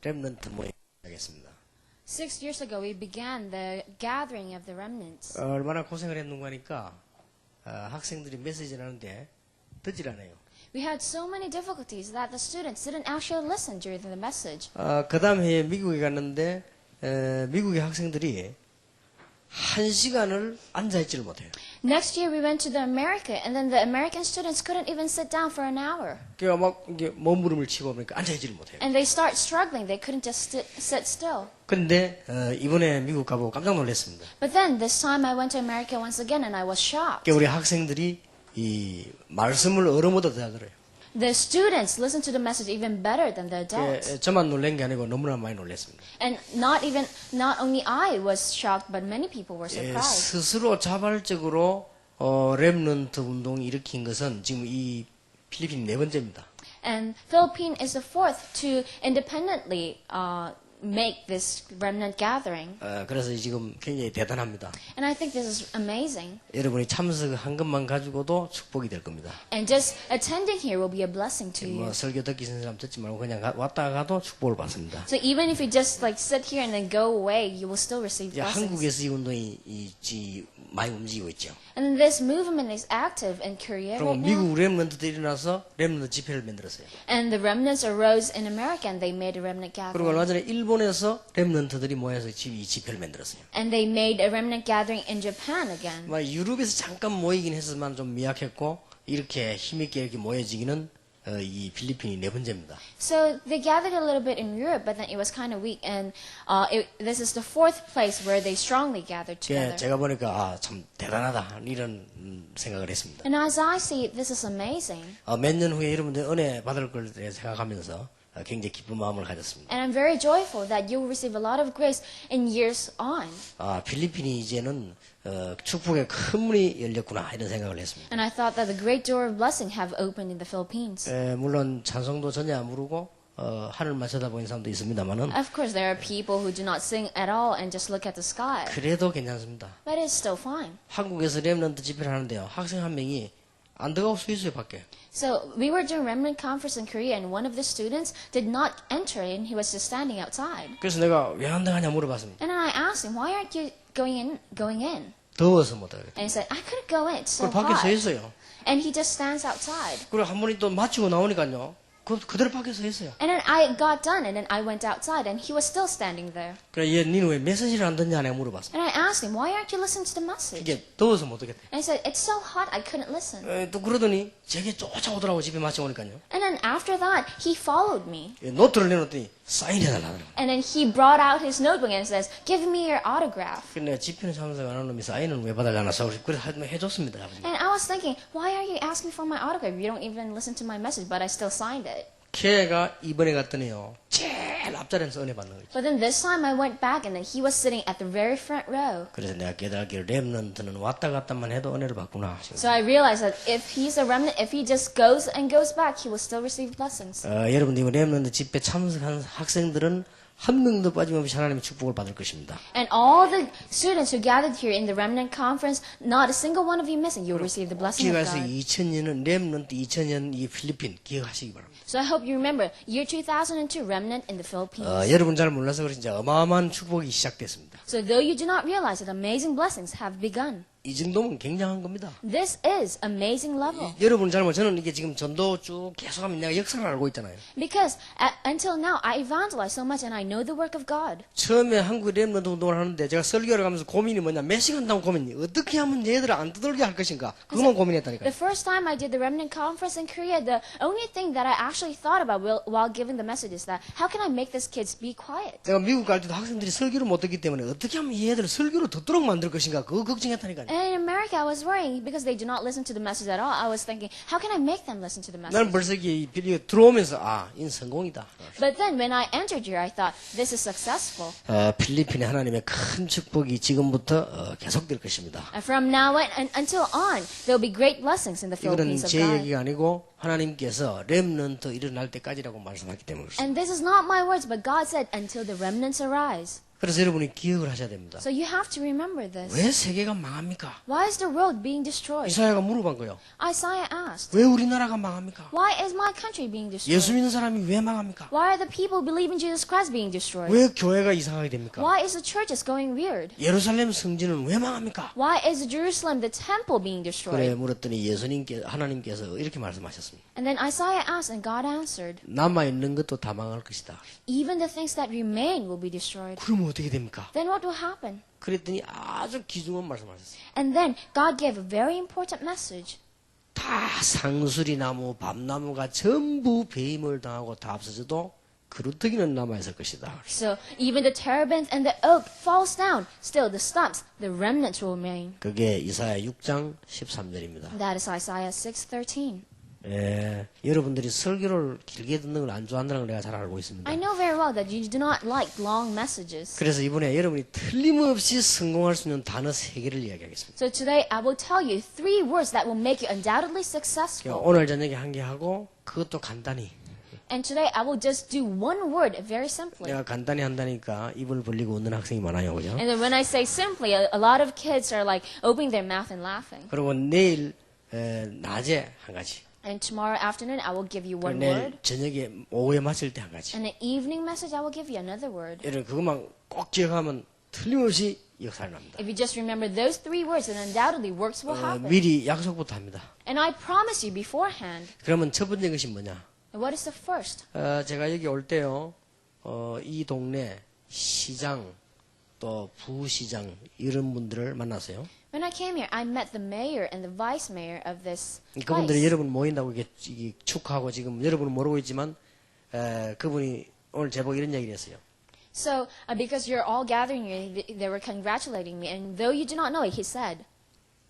렘넌트 모임 하겠습니다. 6 years ago, we began the gathering of the remnants. 얼마나 고생을 했는가 하니까 학생들이 메시지를 하는데 듣질 않아요. We had so many difficulties that the students didn't actually listen during the message. 그 다음 해에 미국에 갔는데 미국의 학생들이 1시간을 앉아있지를 못해요. Next year, we went to the America, and then the American students couldn't even sit down for an hour. 그러니까 막 이게 몸부림을 치고 그러니까 앉아있지를 못해요. And they start struggling. They couldn't just sit still. 근데 이번에 미국 가보고 깜짝 놀랐습니다. But then, this time I went to America once again, and I was shocked. 그러니까 우리 학생들이 이 말씀을 어른보다 더 잘 들어요. The students listened to the message even better than the adults. 저만 놀란 게 아니고 너무나 많이 놀랐습니다. And not only I was shocked, but many people were surprised. 스스로 자발적으로 렘넌트 운동을 일으킨 것은 지금 이 필리핀 네 번째입니다. And Philippines is the fourth to independently make this remnant gathering. 그래서 지금 굉장히 대단합니다. And I think this is amazing. 여러분이 참석한 것만 가지고도 축복이 될 겁니다. And just attending here will be a blessing to you. 뭐 설교 듣기 싫은 사람 듣지 말고 그냥 왔다 가도 축복을 받습니다. So even if you just like sit here and then go away, you will still receive 이제 blessings. 한국에서 이 운동이 많이 움직이고 있죠. And this movement is active in Korea 그리고 right now. 미국 렘넌트들이 일어나서 렘넌트 집회를 만들었어요. And the remnants arose in America and they made a remnant 그리고 gathering. 얼마 전에 일본에서 렘넌트들이 모여서 이 집회를 만들었어요. And they made a remnant gathering in Japan again. 막 유럽에서 잠깐 모이긴 했지만 좀 미약했고 이렇게 힘있게 이렇게 모여지기는 이 필리핀이 네 번째입니다. So they gathered a little bit in Europe, but then it was kind of weak. And this is the fourth place where they strongly gathered together. 제가 보니까 참 대단하다 이런 생각을 했습니다. And as I see it, this is amazing. 몇 년 후에 여러분들 은혜 받을 걸 생각하면서 굉장히 기쁜 마음을 가졌습니다. And I'm very joyful that you will receive a lot of grace in years on. 필리핀이 이제는 축복의 큰 문이 열렸구나 이런 생각을 했습니다. And I thought that the great door of blessing have opened in the Philippines. 물론 찬송도 전혀 안 부르고 하늘만 쳐다보는 사람도 있습니다만은 Of course, there are people who do not sing at all and just look at the sky. 그래도 괜찮습니다. But it's still fine. 한국에서 렘넌트 집회를 하는데요. 학생 한 명이 안 들어가고 서 있어요 밖에. So we were doing remnant conference in Korea, and one of the students did not enter, and he was just standing outside. 그래서 내가 왜 안 들어가냐 물어봤습니다. And then I asked him, "Why aren't you going in?" 더워서 못 들어가요. And he said, "I couldn't go in. It's so 그걸 밖에 서 hot." 있어요. And he just stands outside. 그리고 한 번이 또 마치고 나오니까요. 그대로 밖에 서 있어요. And then I got done, and then I went outside, and he was still standing there. 그래 니는 왜 메시지를 안 듣냐 내가 물어봤습니다. And I asked him, "Why aren't you listening to the message?" 이게 더워서 못 듣겠다. And he said, "It's so hot, I couldn't listen." 또 그러더니 제게 쫓아오더라고 집에 마치 오니까요. And then after that, he followed me. 노트를 내놓더니 사인해달라고. And then he brought out his notebook and says, "Give me your autograph." 그래서 내가 집회는 참석 안 하는 놈이 사인을 왜 받아가나 그래서 해줬습니다. 아버님. And I was thinking, why are you asking for my autograph? You don't even listen to my message, but I still signed it. 걔가 이번에 갔더니요. 제일 앞자리에서 은혜 받는 거죠. But then this time I went back and then he was sitting at the very front row. 그래서 내가 깨달기를 렘넌트는 왔다 갔다만 해도 은혜를 받구나. So I realized that if he's a remnant, if he just goes and goes back, he will still receive blessings. 여러분들 이거 렘넌트 집회 참석한 학생들은 한 명도 빠짐없이 하나님의 축복을 받을 것입니다. And all the students who gathered here in the remnant conference, not a single one of you missing, you'll receive the blessing of 기억하세요. God. 2000년은 렘넌트 2000년 이 필리핀 기억하시기 바랍니다. So I hope you remember, year 2002, remnant in the Philippines. 여러분 잘 몰라서 그렇지 어마어마한 축복이 시작됐습니다. So though you do not realize that amazing blessings have begun. 이 정도면 굉장한 겁니다. This is amazing level. 여러분 잘 몰라 저는 이게 지금 전도 쭉 계속하면 내가 역사를 알고 있잖아요. Because until now, I evangelize so much and I know the work of God. 처음에 한국 렘넌트 운동을 하는데 제가 설교를 하면서 고민이 뭐냐 몇 시간 동안 고민이 어떻게 하면 얘들을 안 떠들게 할 것인가 그것만 고민했다니까요. The first time I did the remnant conference in Korea, the only thing that I actually thought about while giving the message is that how can I make these kids be quiet? 제가 미국 갈 때도 학생들이 설교를 못 듣기 때문에 어떻게 하면 얘들을 설교를 듣도록 만들 것인가 그거 걱정했다니까요. And in America, I was worrying because they do not listen to the message at all. I was thinking, how can I make them listen to the 나는 message? 벌써 이게 들어오면서 인 성공이다. But then when I entered here, I thought, this is successful. 필리핀의 하나님의 큰 축복이 지금부터 계속될 것입니다. And from now on and until on, there will be great blessings in the 이거는 Philippines of 제 God. 얘기가 아니고 하나님께서 렘넌트 일어날 때까지라고 말씀하기 때문에 그렇습니다. And this is not my words, but God said, until the remnants arise. 그래서 여러분이 기억을 하셔야 됩니다. So you have to remember this. 왜 세계가 망합니까? Why is the world being destroyed? 이사야가 물어본 거예요. Isaiah asked, 왜 우리나라가 망합니까? why is my country being destroyed? 예수 믿는 사람이 왜 망합니까? Why are the people who believe in Jesus Christ being destroyed? 왜 교회가 이상하게 됩니까? Why is the churches going weird? 예루살렘 성전은 왜 망합니까? Why is Jerusalem, the temple, being 그래 destroyed? 물었더니 하나님께서 이렇게 말씀하셨습니다. And then Isaiah asked, and God answered, 남아 있는 것도 다 망할 것이다. even the things that remain will be destroyed. 그러면 어떻게 됩니까? Then what will happen? 그랬더니 아주 귀중한 말씀하셨어요. And then God gave a very important message. 다 상수리나무, 밤나무가 전부 배임을 당하고 다 없어져도 그루터기는 남아 있을 것이다. So even the terebinth and the oak falls down, still the stumps, the remnants will remain. 그게 이사야 6장 13절입니다. That is Isaiah 6:13. 예, 여러분들이 설교를 길게 듣는 걸 안 좋아한다는 걸 내가 잘 알고 있습니다. I know very well that you do not like long messages. 그래서 이번에 여러분이 틀림없이 성공할 수 있는 단어 3개를 이야기하겠습니다. So today I will tell you 3 words that will make you undoubtedly successful. 오늘 저녁에 한 개 하고 그것도 간단히. And today I will just do one word very simply. 내가 간단히 한다니까 입을 벌리고 웃는 학생이 많아요, 그죠? And then when I say simply, a lot of kids are like opening their mouth and laughing. 그리고 내일 낮에 한 가지. And tomorrow afternoon I will give you one 내일 word. 저녁에 오후에 마칠 때 한 가지. And the evening message I will give you another word. 여러분 그것만 꼭 기억하면 틀림없이 역사를 납니다. If you just remember those 3 words, then undoubtedly works will happen. 미리 약속부터 합니다. And I promise you beforehand. 그러면 첫 번째 것이 뭐냐? And what is the first? 제가 여기 올 때요, 이 동네 시장 또 부시장 이런 분들을 만났어요. When I came here, I met the mayor and the vice mayor of this 그분들이 place. 여러분 모인다고 이게 축하하고 지금 여러분은 모르고 있지만 그분이 오늘 제보고 이런 얘기를 했어요. So, because you're all gathering here, they were congratulating me. And though you do not know it, he said,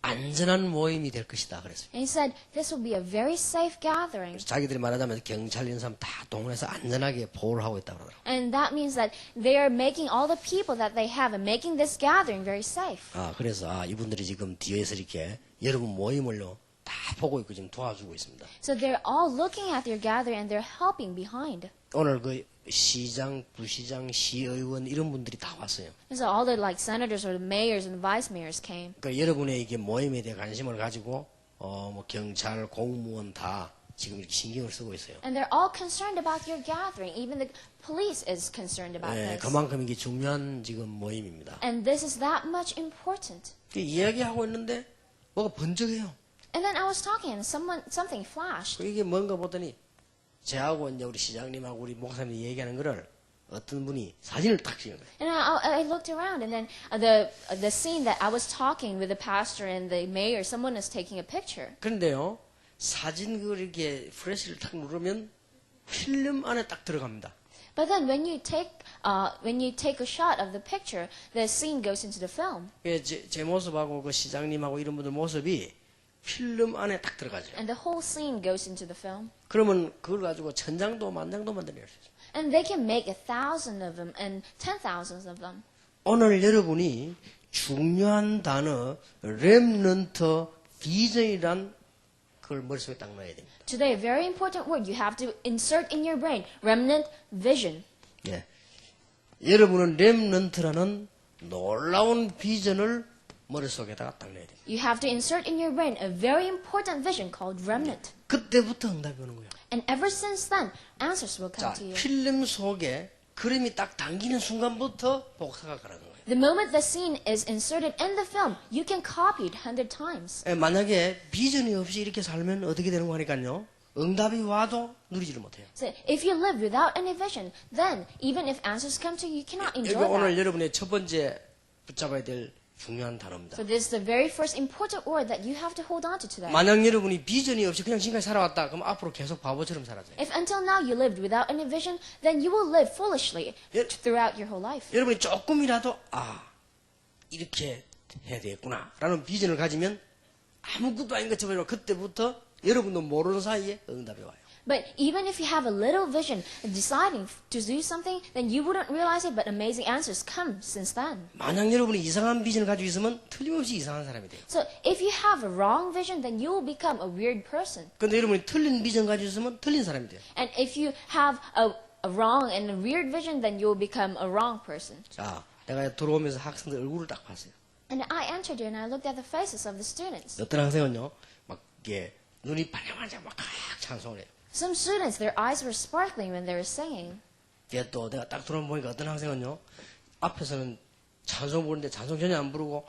안전한 모임이 될 것이다 그랬어요. and he said, this will be a very safe gathering. 그래서 자기들이 말하자면 경찰 이런 사람 다 동원해서 안전하게 보호를 하고 있다고 그러더라고요. And that means that they are making all the people that they have and making this gathering very safe. 그래서 이분들이 지금 뒤에서 이렇게 여러분 모임을요 다 보고 있고 지금 도와주고 있습니다. So they're all looking at your gathering and they're helping behind. 오늘 그 시장, 부시장, 시의원 이런 분들이 다 왔어요. And so all the like senators or the mayors and the vice mayors came. 그러니까 여러분의 이게 모임에 대해 관심을 가지고 뭐 경찰, 공무원 다 지금 이렇게 신경을 쓰고 있어요. And they're all concerned about your gathering. Even the police is concerned about this. 그만큼 이게 중요한 지금 모임입니다. And this is that much important. 이야기하고 있는데 뭐가 번쩍해요. And then I was talking and something flashed. 이게 뭔가 보더니 저하고 이제 우리 시장님하고 우리 목사님이 얘기하는 거를 어떤 분이 사진을 딱 찍은 거예요. And I looked around, and then the scene that I was talking with the pastor and the mayor, someone is taking a picture. 그런데요, 사진 그걸 이렇게 플래시를 탁 누르면 필름 안에 딱 들어갑니다. But then when you take a shot of the picture, the scene goes into the film. 제 모습하고 그 시장님하고 이런 분들 모습이 필름 안에 딱 들어가죠. And the whole scene goes into the film. 그러면 그걸 가지고 1000장도 10,000장도 만들어낼 수 있어요. And they can make 1,000 of them and 10,000s of them. 오늘 여러분이 중요한 단어 렘넌트 비전이란 그걸 머릿속에 딱 넣어야 됩니다. Today, a very important word you have to insert in your brain: remnant vision. 예. 여러분은 렘넌트라는 놀라운 비전을 머릿속에다가 딱 넣어야 됩니다. You have to insert in your brain a very important vision called remnant. 그때부터 응답이 오는 거예요. And ever since then, answers will come 자, to you. 필름 속에 그림이 딱 당기는 순간부터 복사가 가능한 거예요. The moment the scene is inserted in the film, you can copy it 100 times. 만약에 비전이 없이 이렇게 살면 어떻게 되는 거니까요. 응답이 와도 누리지를 못해요. So if you live without any vision, then even if answers come to you, you cannot 여기 enjoy 오늘 that. 여러분의 첫 번째 붙잡아야 될 중요한 단어입니다. So this is the very first important word that you have to hold on to today. 만약 여러분이 비전이 없이 그냥 지금까지 살아왔다, 그럼 앞으로 계속 바보처럼 살아야 돼요. If until now you lived without any vision, then you will live foolishly throughout your whole life. 여러분이 조금이라도 이렇게 해야 되겠구나 라는 비전을 가지면 아무것도 아닌 것처럼 그때부터 여러분도 모르는 사이에 응답이 와요. But even if you have a little vision deciding to do something, then you wouldn't realize it, but amazing answers come since then. 만약 여러분이 이상한 비전을 가지고 있으면 틀림없이 이상한 사람이 돼요. So if you have a wrong vision, then you will become a weird person. 근데 여러분이 틀린 비전 가지고 있으면 틀린 사람이 돼요. And if you have a wrong and a weird vision, then you will become a wrong person. 자, 내가 들어오면서 학생들 얼굴을 딱 봤어요. And I entered here and I looked at the faces of the students. 어떤 학생은요, 막 이게 눈이 반짝반짝 막 찬송을 해요. Some students, their eyes were sparkling when they were singing. 이게 또 내가 딱 들어보니까 어떤 학생은요, 앞에서는 찬송 부르는데 찬송 전혀 안 부르고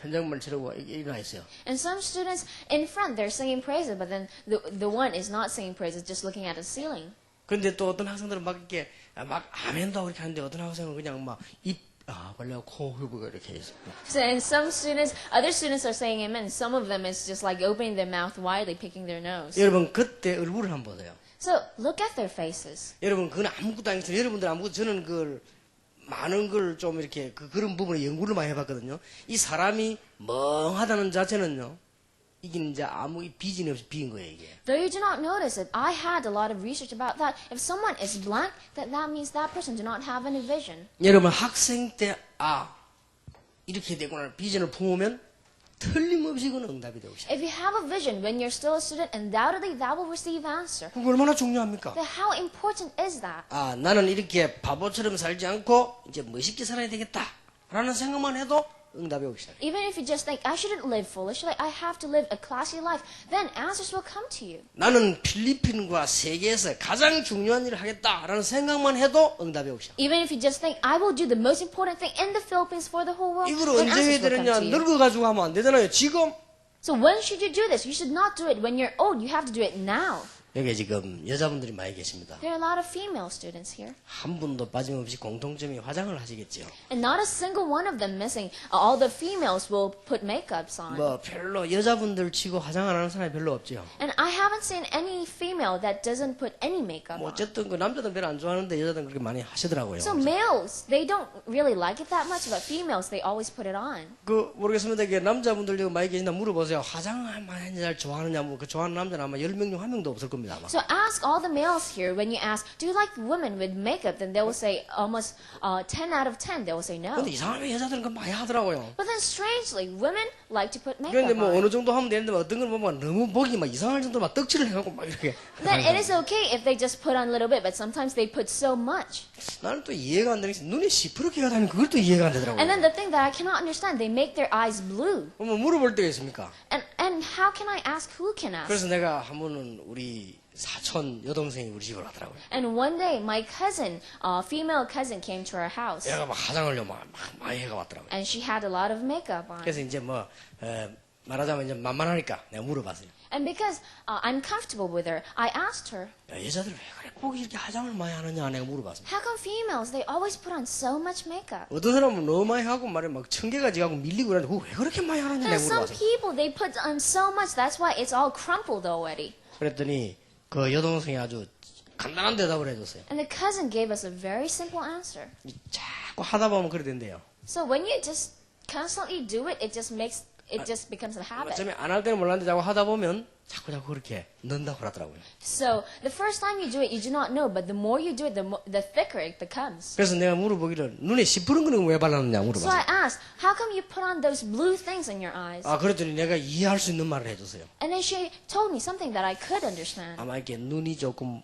현장만 치르고 일어나 있어요. And some students in front, they're singing praises, but then the one is not singing praises, just looking at the ceiling. 그런데 또 어떤 학생들은 막 이렇게 막 아멘도 그렇게 하는데 어떤 학생은 그냥 막 벌레가 코 흡고 이렇게 있어요. So, and some students, other students are saying amen. Some of them is just like opening their mouth widely, picking their nose. 여러분 그때 얼굴을 한번 보세요. So look at their faces. 여러분 그건 아무것도 아니죠. 여러분들 아무것도 저는 그걸 많은 걸 좀 이렇게 그런 부분에 연구를 많이 해봤거든요. 이 사람이 멍하다는 자체는요. 이게 이제 아무 비전이 없이 비인 거예요 이게. Though you do not notice it, I had a lot of research about that. If someone is blank, that means that person do not have any vision. 여러분 학생 때 이렇게 되구나 비전을 품으면 틀림없이 그건 응답이 되고 시작해요. If you have a vision when you're still a student, undoubtedly that will receive answer. 그거 얼마나 중요합니까? But how important is that? 나는 이렇게 바보처럼 살지 않고 이제 멋있게 살아야 되겠다라는 생각만 해도 응답이 오기 시작해요. Even if you just think, I shouldn't live foolishly, I have to live a classy life, then answers will come to you. 나는 필리핀과 세계에서 가장 중요한 일을 하겠다라는 생각만 해도 응답이 오기 시작해요. Even if you just think, I will do the most important thing in the Philippines for the whole world, 이걸 then 언제 해야 answers will come 되느냐? to you. 늙어가지고 하면 안 되잖아요. 지금. So when should you do this? You should not do it when you're old. You have to do it now. 여기 지금 여자분들이 많이 계십니다. There are a lot of female students here. 한 분도 빠짐없이 공통점이 화장을 하시겠죠. And not a single one of them missing. All the females will put makeups on. 별로 여자분들 치고 화장 안 하는 사람이 별로 없죠. And I haven't seen any female that doesn't put any makeup on. 어쨌든 그 남자들은 별로 안 좋아하는데 여자들은 그렇게 많이 하시더라고요. So males, they don't really like it that much, but females, they always put it on. 모르겠습니다. 이게 남자분들 여기 많이 계신다 물어보세요. 화장 많이 잘 좋아하느냐? 그 좋아하는 남자는 아마 10명 중 1명도 없을 겁니다. 아마. So ask all the males here, when you ask, do you like women with makeup? Then they will say almost 10 out of 10, they will say no. 근데 이상하게 여자들은 그 많이 하더라고요. But then strangely, women like to put makeup 그런데 뭐 on. 어느 정도 하면 되는데 어떤 걸 보면 너무 보기 막 이상할 정도로 막 떡칠을 해갖고 막 이렇게. Then it is okay if they just put on a little bit, but sometimes they put so much. 나는 또 이해가 안 되는 게 눈이 시퍼렇게 가다니 그걸 또 이해가 안 되더라고요. And then the thing that I cannot understand, they make their eyes blue. 뭐 물어볼 때가 있습니까? And how can I ask? Who can ask? 그래서 내가 한 번은 우리 사촌 여동생이 우리 집으로 왔더라고요. And one day, my cousin, female cousin, came to our house, 얘가 막 화장을 막 많이 해가 왔더라고요. and she had a lot of makeup on. 그래서 이제 말하자면 이제 만만하니까 내가 물어봤어요. And because I'm comfortable with her, I asked her, 야, 여자들 왜 그래 꼭 이렇게 화장을 많이 하느냐 내가 물어봤습니다. how come females, they always put on so much makeup? 어떤 사람은 너무 많이 하고 말이야 막 청개가지 하고 밀리고 그러는데 그거 왜 그렇게 많이 하느냐 There 내가 are some 물어봤어요. people, they put on so much, that's why it's all crumpled already. 그랬더니 그 여동생이 아주 간단한 대답을 해줬어요. And the cousin gave us a very simple answer. 자꾸 하다 보면 그래 된대요. So when you just constantly do it, it just becomes a habit. 처음에 안 할 때는 몰랐는데 자꾸 하다 보면 자꾸 그렇게 넣는다고 그러더라고요. So the first time you do it, you do not know, but the more you do it, the thicker it becomes. 그래서 내가 물어보기를 눈에 시퍼런 거는 왜 발랐느냐 So I 물어봤어요. asked, how come you put on those blue things in your eyes? 그랬더니 내가 이해할 수 있는 말을 해줬어요. And then she told me something that I could understand. 아마 이렇게 눈이 조금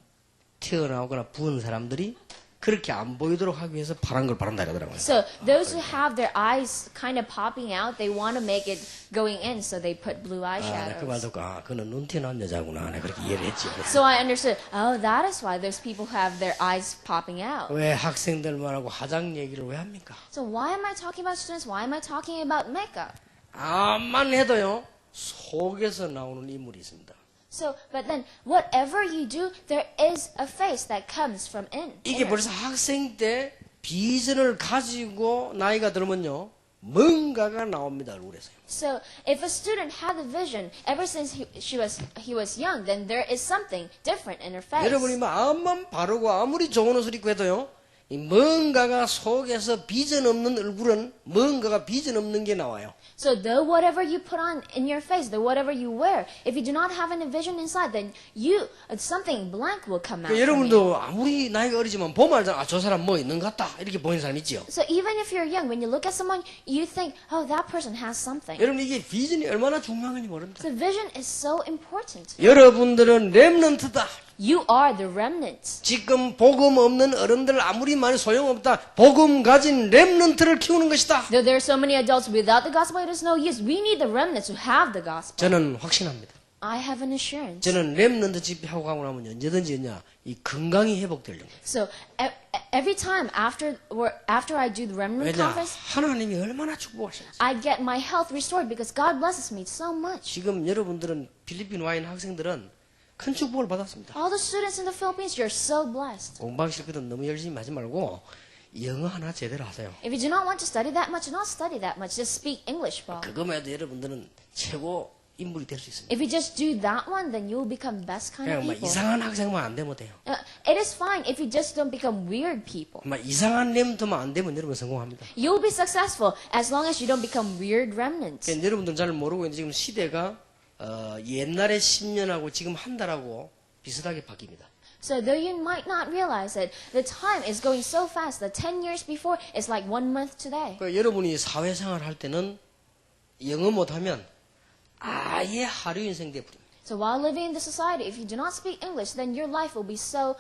튀어나오거나 부은 사람들이 그렇게 안 보이도록 하기 위해서 파란 걸 바른다 그러더라고요. So those who have their eyes kind of popping out, they want to make it going in, so they put blue 그 말 eyeshadows. 듣고 그는 눈 튀어나온 여자구나. 내가 그렇게 이해를 했지. So I understood, oh, that is why those people have their eyes popping out. 왜 학생들만 하고 화장 얘기를 왜 합니까? So why am I talking about students? Why am I talking about makeup? 암만 해도요 속에서 나오는 인물이 있습니다. So, but then, whatever you do, there is a face that comes from in. 이게 벌써 학생 때 비전을 가지고 나이가 들면요 뭔가가 나옵니다 얼굴에서요. So, if a student had a vision ever since he was young, then there is something different in her face. 여러분이 마음만 바르고 아무리 좋은 옷을 입고 해도요 이 뭔가가 속에서 비전 없는 얼굴은 뭔가가 비전 없는 게 나와요. So, though whatever you put on in your face, though whatever you wear, if you do not have any vision inside, then something blank will come out. 그러니까 여러분도 아무리 나이가 어리지만 보면 알잖아. 저 사람 뭐 있는 것 같다. 이렇게 보이는 사람 있지요. So, even if you're young, when you look at someone, you think, oh, that person has something. 여러분 이게 비전이 얼마나 중요한 건지 모릅니다. So, vision is so important. 여러분들은 렘넌트다. You are the remnants. 지금 복음 없는 어른들 아무리 많이 소용없다. 복음 가진 렘넌트를 키우는 것이다. Though there are so many adults without the gospel, it is no use. We need the remnants who have the gospel. 저는 확신합니다. I have an assurance. 저는 렘넌트 집회하고 가고 나면 언제든지 이 건강이 회복되는 거예요. So every time after I do the remnant 왜냐? conference, 하나님이 얼마나 축복하시는지. I get my health restored because God blesses me so much. 지금 여러분들은 필리핀 와 있는 학생들은 큰 축복을 받았습니다. All the students in the Philippines, you're so blessed. 공부하기 싫거든 너무 열심히 하지 말고 영어 하나 제대로 하세요. If you do not want to study that much, do not study that much. Just speak English well. 그거만 해도 여러분들은 최고 인물이 될 수 있습니다. If you just do that one, then you will become the best kind of 그냥 막 people. 이상한 학생만 안 되면 돼요. It is fine if you just don't become weird people. 막 이상한 렘터만 안 되면 여러분 성공합니다. You'll be successful as long as you don't become weird remnants. 그러니까 여러분들은 잘 모르고 있는데 지금 시대가 옛날에 10년하고 지금 한 달하고 비슷하게 바뀝니다. So though you might not realize it, the time is going so fast that 10 years before is like 1 month today. 그러니까 여러분이 사회생활 할 때는 영어 못하면 아예 하루 인생 돼버립니다. So while living in the society, if you do not speak English, then your life will be so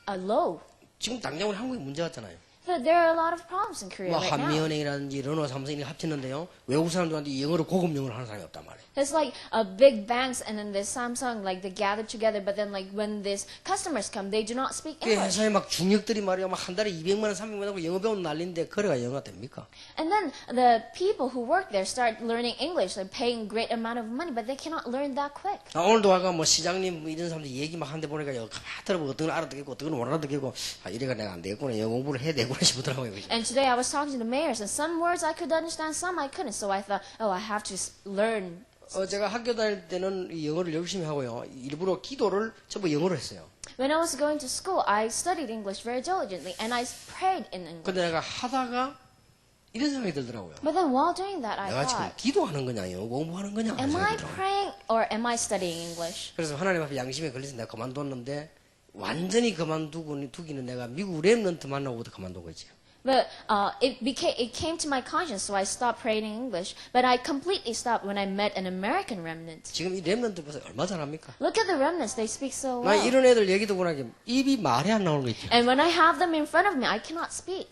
low. 지금 당장 우리 한국에 문제 같잖아요. So there are a lot of problems in Korea 뭐 right now. 한미은행이라든지 르노 삼성 이렇게 합쳤는데요. 외국 사람들한테 영어로 고급 영어를 하는 사람이 없단 말이에요. It's like big banks and then this Samsung, like they gather together, but then like when these customers come, they do not speak 그 English. 회사에 막 중역들이 말이야 막 한 달에 200만 원, 300만 원 하고 영어 배우는 난리인데 거래가 영어가 됩니까? And then the people who work there start learning English, like paying great amount of money, but they cannot learn that quick. 오늘도 아까 뭐 시장님 뭐 이런 사람들 얘기 막 하는데 보니까 가만 들어보고 어떤 건 알아듣겠고 어떤 건 못 알아듣겠고 이래가 내가 안 되겠구나 영어 공부를 해야 되겠구나 싶더라고요. And today I was talking to the mayors, and some words I could understand, some I couldn't. So I thought, oh, I have to learn. 제가 학교 다닐 때는 이 영어를 열심히 하고요. 일부러 기도를 전부 영어로 했어요. When I was going to school, I studied English very diligently, and I prayed in English. 근데 내가 하다가 이런 생각이 들더라고요. But then while doing that, I 내가 지금 thought, 기도하는 거냐 영어 공부하는 거냐 하는 am I 생각이 들어요. praying or am I studying English? 그래서 하나님 앞에 양심에 걸려서 내가 그만뒀는데 완전히 그만두기는 내가 미국 랩런트 만나고부터 그만두고 있지. But it came to my conscience, so I stopped praying in English. But I completely stopped when I met an American remnant. 지금 이 랩런트 보세요. 얼마 잘합니까? Look at the remnants; they speak so 나 well. 이런 애들 얘기 듣고 나니까 입이 말이 안 나오는 거 있죠. And when I have them in front of me, I cannot speak.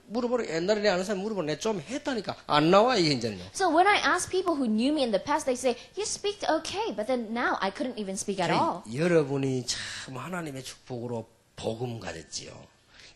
물어보라 옛날에 내 아는 사람 물어보라 내가 좀 했다니까 안 나와 이게 이제는요. So when I ask people who knew me in the past, they say, "You speak okay," but then now I couldn't even speak at all. 여러분이 참 하나님의 축복으로 복음 가졌지요.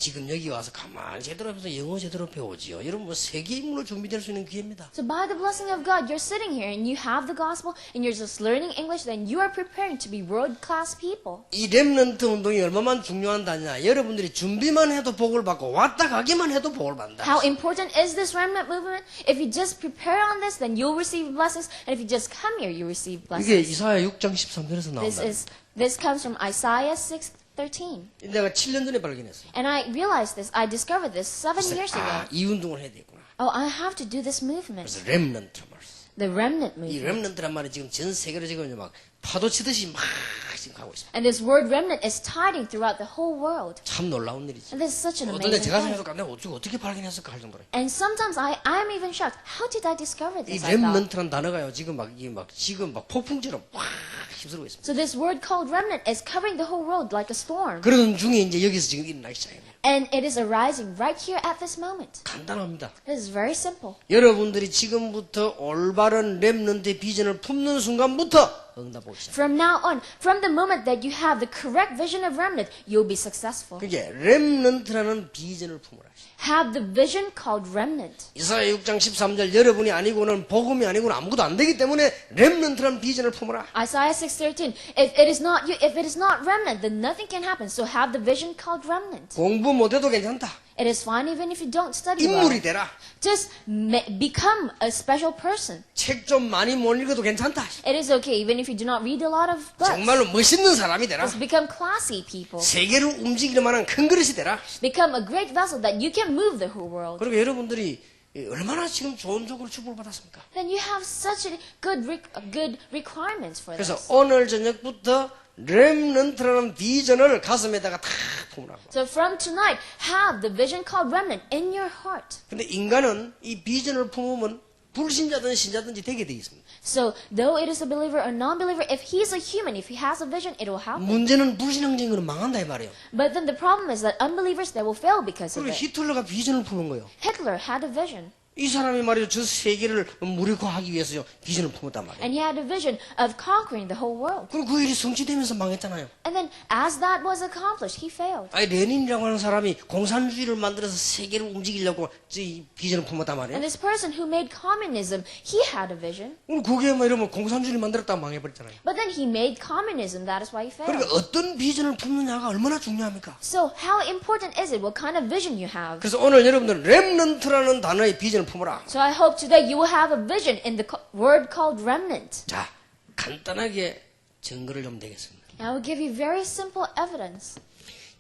지금 여기 와서 가만히 제대로 하면서 영어 제대로 배우지요. 여러분 뭐 세계 인물로 준비될 수 있는 기회입니다. So by the blessing of God, you're sitting here and you have the gospel and you're just learning English, then you are preparing to be world-class people. 이 렘넌트 운동이 얼마만 중요한다냐. 여러분들이 준비만 해도 복을 받고 왔다 가기만 해도 복을 받는다. How important is this remnant movement? If you just prepare on this, then you'll receive blessings. And if you just come here, you receive 이게 blessings. 이사야 6장 13절에서 나온다. This comes from Isaiah 6:13. 내가 7년 전에 발견했어. And I realized this. I discovered this 7 years ago. 이 운동을 해야 되겠구나. Oh, I have to do this movement. 그래서 렘넌트 말씀. The remnant 이 movement. 렘넌트란 말이 지금 전 세계로 지금 막 파도 치듯이 막 지금 가고 있습니다. And this word remnant is tiding throughout the whole world. 참 놀라운 일이지. And this is such an 어떤 데 amazing 제가 thing. 생각해서 내가 어떻게 발견했을까 할 정도로. And sometimes I'm even shocked. How did I discover 이 this? I thought. 렘넌트란 단어가요. 지금 막 폭풍처럼 확 휩쓸고 있습니다. So this word called remnant is covering the whole world like a storm. 그러던 중에 이제 여기서 지금 일어나기 시작합니다. And it is arising right here at this moment. 간단합니다. It is very simple. 여러분들이 지금부터 올바른 렘넌트의 비전을 품는 순간부터 응답 오기 시작. From now on, from the moment that you have the correct vision of remnant, you'll be successful. 그게 렘넌트라는 비전을 품으라. Have the vision called remnant. 이사야 6장 13절 여러분이 아니고는 복음이 아니고는 아무것도 안 되기 때문에 렘넌트라는 비전을 품으라. Isaiah 6:13. If it is not you, if it is not remnant, then nothing can happen. So have the vision called remnant. 공부 못해도 괜찮다. It is fine even if you don't study well. 인물이 되라. Just become a special person. 책 좀 많이 못 읽어도 괜찮다. It is okay even if you do not read a lot of books. 정말로 멋있는 사람이 되라. Just become classy people. 세계를 움직이는 만한 큰 그릇이 되라. Become a great vessel that you can move the whole world. 그리고 여러분들이 얼마나 지금 좋은 쪽으로 축복을 받았습니까? Then you have such a good requirements for 그래서 this. 오늘 저녁부터 렘넌트라는 비전을 가슴에다가 탁 품으라고. So from tonight, have the vision called remnant in your heart. 근데 인간은 이 비전을 품으면 불신자든 신자든지 되게 돼 있습니다. So, though it is a believer or non-believer, if he's a human, if he has a vision, it will happen. 문제는 불신앙적인 거는 망한다 이 말이에요. But then the problem is that unbelievers, they will fail because of 그리고 it. 히틀러가 비전을 품은 거예요. Hitler had a vision. 이 사람이 말이죠. 저 세계를 무력화하기 위해서요. 비전을 품었단 말이에요. And he had a vision of conquering the whole world. 그리고 그 일이 성취되면서 망했잖아요. And then, as that was accomplished, he failed. 아니 레닌이라고 하는 사람이 공산주의를 만들어서 세계를 움직이려고 이 비전을 품었단 And 말이에요. this person who made communism, he had a vision. 오늘 그게 뭐 이러면 공산주의를 만들었다고 망해버렸잖아요. But then he made communism, that is why he failed. 그러니까 어떤 비전을 품느냐가 얼마나 중요합니까? So, how important is it? What kind of vision you have? 그래서 오늘 여러분들은 렘넌트라는 단어의 비전을 품어라. So I hope today you will have a vision in the word called remnant. 자, 간단하게 증거를 좀 되겠습니다. And I will give you very simple evidence.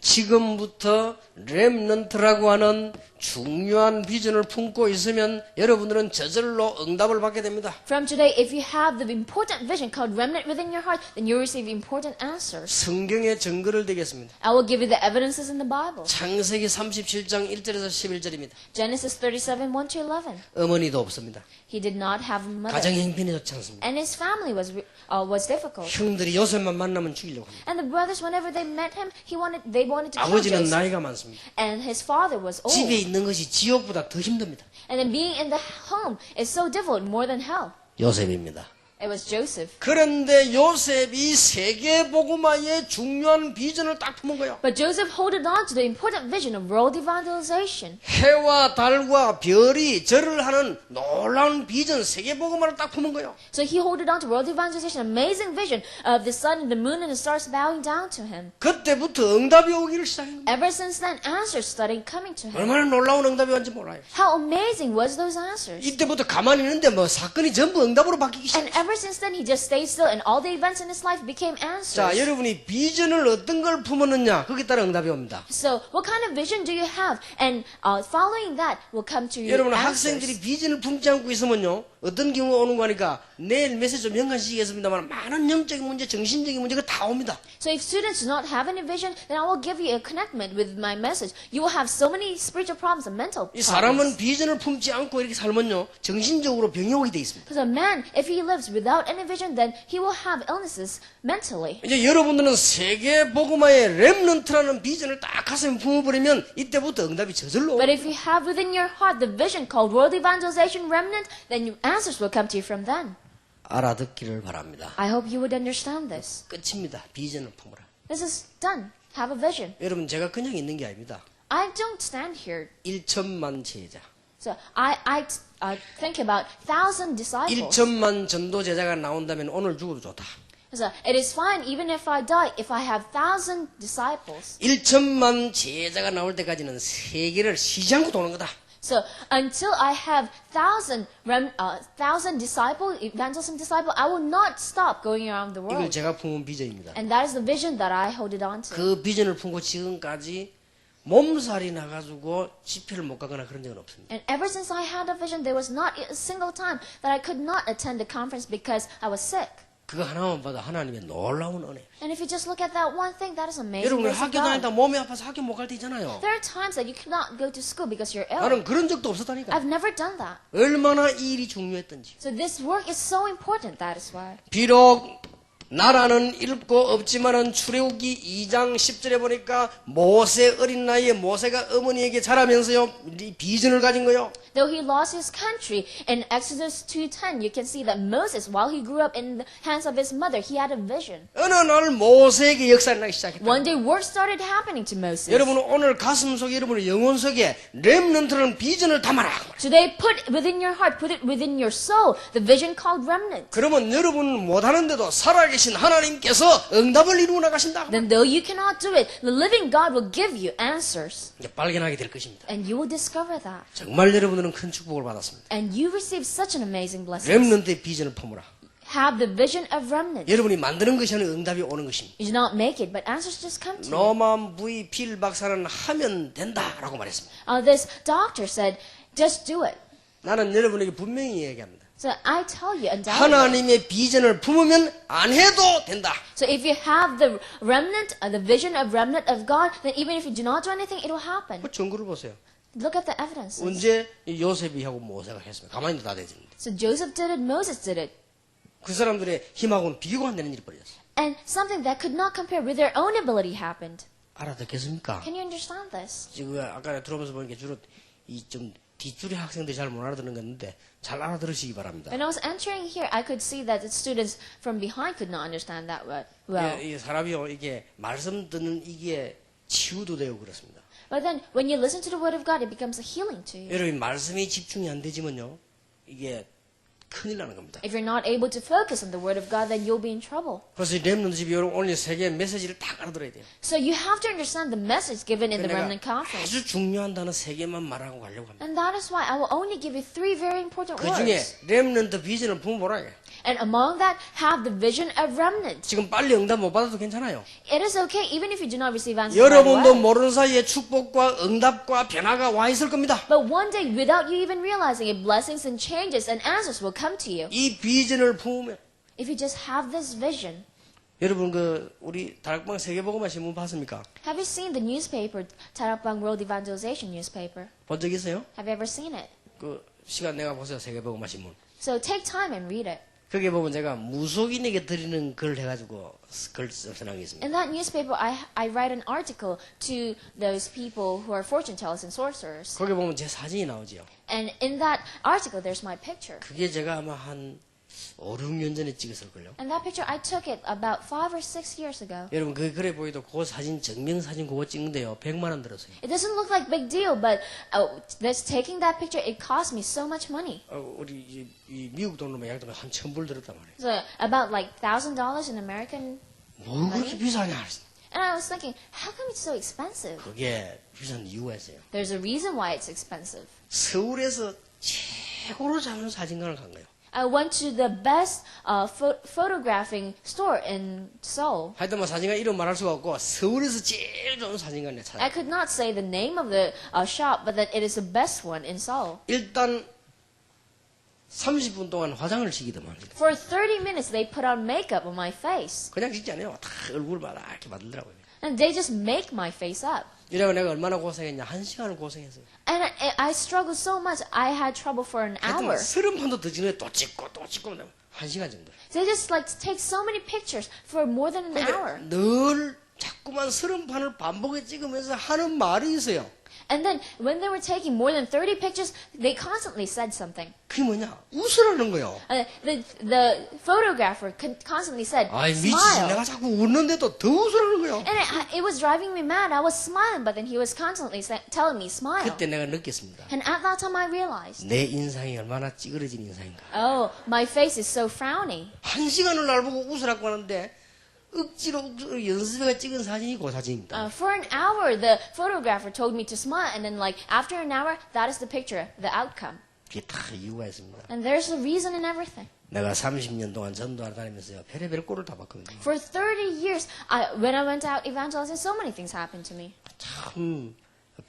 지금부터 렘넌트라고 하는 중요한 비전을 품고 있으면 여러분들은 저절로 응답을 받게 됩니다. From today, if you have the important vision called remnant within your heart, then you will receive important answers. 성경의 증거를 되겠습니다. I will give you the evidences in the Bible. 창세기 37장 1절에서 11절입니다. Genesis 37, 1 to 11. 어머니도 없습니다. He did not have a mother. 가정 형편이 좋지 않습니다. And his family was difficult. 형들이 요셉만 만나면 죽이려고 합니다. And the brothers, whenever they met him, they wanted to kill 아버지는 Joseph. 나이가 많습니다. And his father was old. 집에 있는 것이 지옥보다 더 힘듭니다. And then being in the home is so difficult, more than hell. 요셉입니다. It was Joseph. 그런데 요셉이 세계 복음화의 중요한 비전을 딱 품은 거예요. But Joseph holded on to the important vision of world evangelization. 해와 달과 별이 절을 하는 놀라운 비전, 세계 복음화를 딱 품은 거예요. So he holded on to world evangelization, amazing vision of the sun and the moon and the stars bowing down to him. 그때부터 응답이 오기를 시작한 거예요. Ever since then, answers started coming to him. 얼마나 놀라운 응답이 왔는지 몰라요. How amazing was those answers? 이때부터 가만히 있는데 뭐 사건이 전부 응답으로 바뀌기 And 시작해요. ever since then, he just stayed still, and all the events in his life became 자, answers. 여러분이 비전을 어떤 걸 품었느냐 거기에 따라 응답이 옵니다. So, what kind of vision do you have? And following that will come to you 여러분 answers. 학생들이 비전을 품지 않고 있으면요 어떤 경우가 오는 거니까 내일 메시지 좀 연관시키겠습니다만 많은 영적인 문제, 정신적인 문제가 다 옵니다. So if students do not have any vision, then I will give you a connectment with my message. You will have so many spiritual problems and mental 이 problems. 사람은 비전을 품지 않고 이렇게 살면요 정신적으로 병이 오게 돼 있습니다. Because a man, if he lives without any vision, then he will have illnesses mentally. 이제 여러분들은 세계 복음화의 렘넌트라는 비전을 딱 가슴에 품어버리면 이때부터 응답이 저절로 But if you have within your heart the vision called world evangelization remnant, then your answers will come to you from then. 알아듣기를 바랍니다. I hope you would understand this. 끝입니다. 비전을 품으라. This is done. Have a vision. 여러분 제가 그냥 있는 게 아닙니다. I don't stand here. 1천만 제자, So I think about 1,000 disciples. 1천만 전도 제자가 나온다면 오늘 죽어도 좋다. So it is fine even if I die, if I have 1,000 disciples. 1천만 제자가 나올 때까지는 세계를 쉬지 않고 도는 거다. So until I have 1,000 disciple, evangelism disciple, I will not stop going around the 이걸 world. 제가 품은 비전입니다. And that is the vision that I hold it on to. 그 비전을 품고 지금까지 몸살이 나가지고 집회를 못 가거나 그런 적은 없습니다. And ever since I had a vision, there was not a single time that I could not attend the conference because I was sick. 그거 하나만 봐도 하나님의 놀라운 은혜. And if you just look at that one thing, that is amazing. 여러분 grace of 학교 다니다 God. 몸이 아파서 학교 못 갈 때 있잖아요. There are times that you cannot go to school because you're ill. 나는 그런 적도 없었다니까. I've never done that. 얼마나 이 일이 중요했던지. So this work is so important, that is why. 비록 나라는 읽고 없지만은 출애굽기 2장 10절에 보니까 모세 어린 나이에 모세가 어머니에게 자라면서요 이 비전을 가진 거요. Though he lost his country, in Exodus 2:10, you can see that Moses, while he grew up in the hands of his mother, he had a vision. 어느 날 모세에게 역사를 나기 시작했다. One day, work started happening to Moses. 여러분 오늘 가슴 속에 여러분의 영혼 속에 렘넌트라는 비전을 담아라. Today, put within your heart, put it within your soul, the vision called remnant. 그러면 여러분은 못하는데도 살아계신 하나님께서 응답을 이루어 나가신다. Then though you cannot do it, the living God will give you answers. 이제 발견하게 될 것입니다. And you will discover that. 정말 여러분들은 큰 축복을 받았습니다. And you receive such an amazing blessing. 렘넌트의 비전을 품으라. Have the vision of remnant. 여러분이 만드는 것이 아니라 응답이 오는 것입니다. You do not make it, but answers just come to you. 노만 V 필 박사는 하면 된다라고 말했습니다. This doctor said, just do it. 나는 여러분에게 분명히 얘기합니다. So I tell you, undoubtedly. 하나님의 비전을 품으면 안 해도 된다. So if you have the remnant, the vision of remnant of God, then even if you do not do anything, it will happen. 그 증거를 보세요. Look at the evidences. 언제 이 요셉이 하고 모세가 했습니까? 가만히 다 되지는데. So Joseph did it, Moses did it. 그 사람들의 힘하고는 비교가 안 되는 일이 벌어졌어요. And something that could not compare with their own ability happened. 알아듣겠습니까? Can you understand this? 지금 아까 들어오면서 보니까 주로 이 좀 뒷줄의 학생들이 잘 못 알아듣는 건데 잘 알아들으시기 바랍니다. When I was entering here, I could see that the students from behind could not understand that well. 이 사람이요 이게 말씀 듣는 이게 치유도 되고 그렇습니다. But then, when you listen to the word of God, it becomes a healing to you. 여러분 말씀이 집중이 안 되지만요 이게 큰일 나는 겁니다. If you're not able to focus on the word of God, then you'll be in trouble. 그래서 이 렘넌트 집이 여러분 오늘 세계의 메시지를 딱 알아들어야 돼요. So you have to understand the message given in the 내가 remnant conference. 아주 중요한 단어 세 개만 말하고 가려고 합니다. And that is why I will only give you 3 very important 그 중에 words. 렘넌트 비전을 품어보라. And among that, have the vision of remnant. 지금 빨리 응답 못 받아도 괜찮아요. It is okay, even if you do not receive answers right 여러분도 away. 모르는 사이에 축복과 응답과 변화가 와 있을 겁니다. But one day, without you even realizing it, blessings and changes and answers will come to you. 이 비전을 품으면 If you just have this vision. 여러분 우리 다락방 세계복음화 신문 봤습니까? Have you seen the newspaper, Tarakbang World Evangelization newspaper? 본 적 있어요? Have you ever seen it? 그 시간 내가 보세요 세계복음화 신문. So take time and read it. 거기에 보면 제가 무속인에게 드리는 글 해가지고 글 써놓은 게 있습니다. In that newspaper, I write an article to those people who are fortune tellers and sorcerers. 거기 보면 제 사진이 나오지요. And in that article, there's my picture. 그게 제가 아마 한 5, 6년 전에 찍었을걸요. And that picture, I took it about 5 or 6 years ago. 여러분 그 글에 보이도 그 사진 증명사진 그거 찍는데요 100만 원 들었어요. It doesn't look like big deal, but this taking that picture, it cost me so much money. 우리 이 미국 돈으로 약 한 1,000불 들었단 말이에요. So about like $1,000 in American. 뭐 그렇게 비싸냐? And I was thinking, how come it's so expensive? 그게 비싼 이유가 있어요. There's a reason why it's expensive. 서울에서 최고로 잡는 사진관을 간 거예요. I went to the best photographing store in Seoul. 하여튼 뭐 사진관 이름 말할 수가 없고 서울에서 제일 좋은 사진관에 I 찾아. could not say the name of the shop, but that it is the best one in Seoul. 일단 30분 동안 화장을 시키더만. For 30 minutes, they put on makeup on my face. 그냥 찍지 않아요. 다 얼굴을 막 이렇게 만들더라고요. And they just make my face up. 이래가 내가 얼마나 고생했냐. 1시간을 고생했어요. And I struggled so much, I had trouble for an 하여튼 hour. 30판도 더 지나에 또 찍고 1시간 정도. They just like take so many pictures for more than an hour. 근데 늘 자꾸만 30판을 반복해 찍으면서 하는 말이 있어요. And then when they were taking more than 30 pictures, they constantly said something. 그게 뭐냐? 웃으라는 거요. The photographer constantly said, 아이 미치 smile. 내가 자꾸 웃는데도 더 웃으라는 거요. And it was driving me mad. I was smiling, but then he was constantly telling me, smile. 그때 내가 느꼈습니다. And at that time I realized, 내 인상이 얼마나 찌그러진 인상인가. oh, my face is so frowny. 1시간을 날 보고 웃으라고 하는데 억지로 연습해가 찍은 사진이 그 사진입니다. For an hour, the photographer told me to smile, and then like after an hour, that is the picture, the outcome. 그게 다 이유가 있습니다. And there's a reason in everything. 내가 30년 동안 전도하러 다니면서요. 별의별 꼴을 다 봤거든요. For 30 years, when I went out evangelizing, so many things happened to me. 참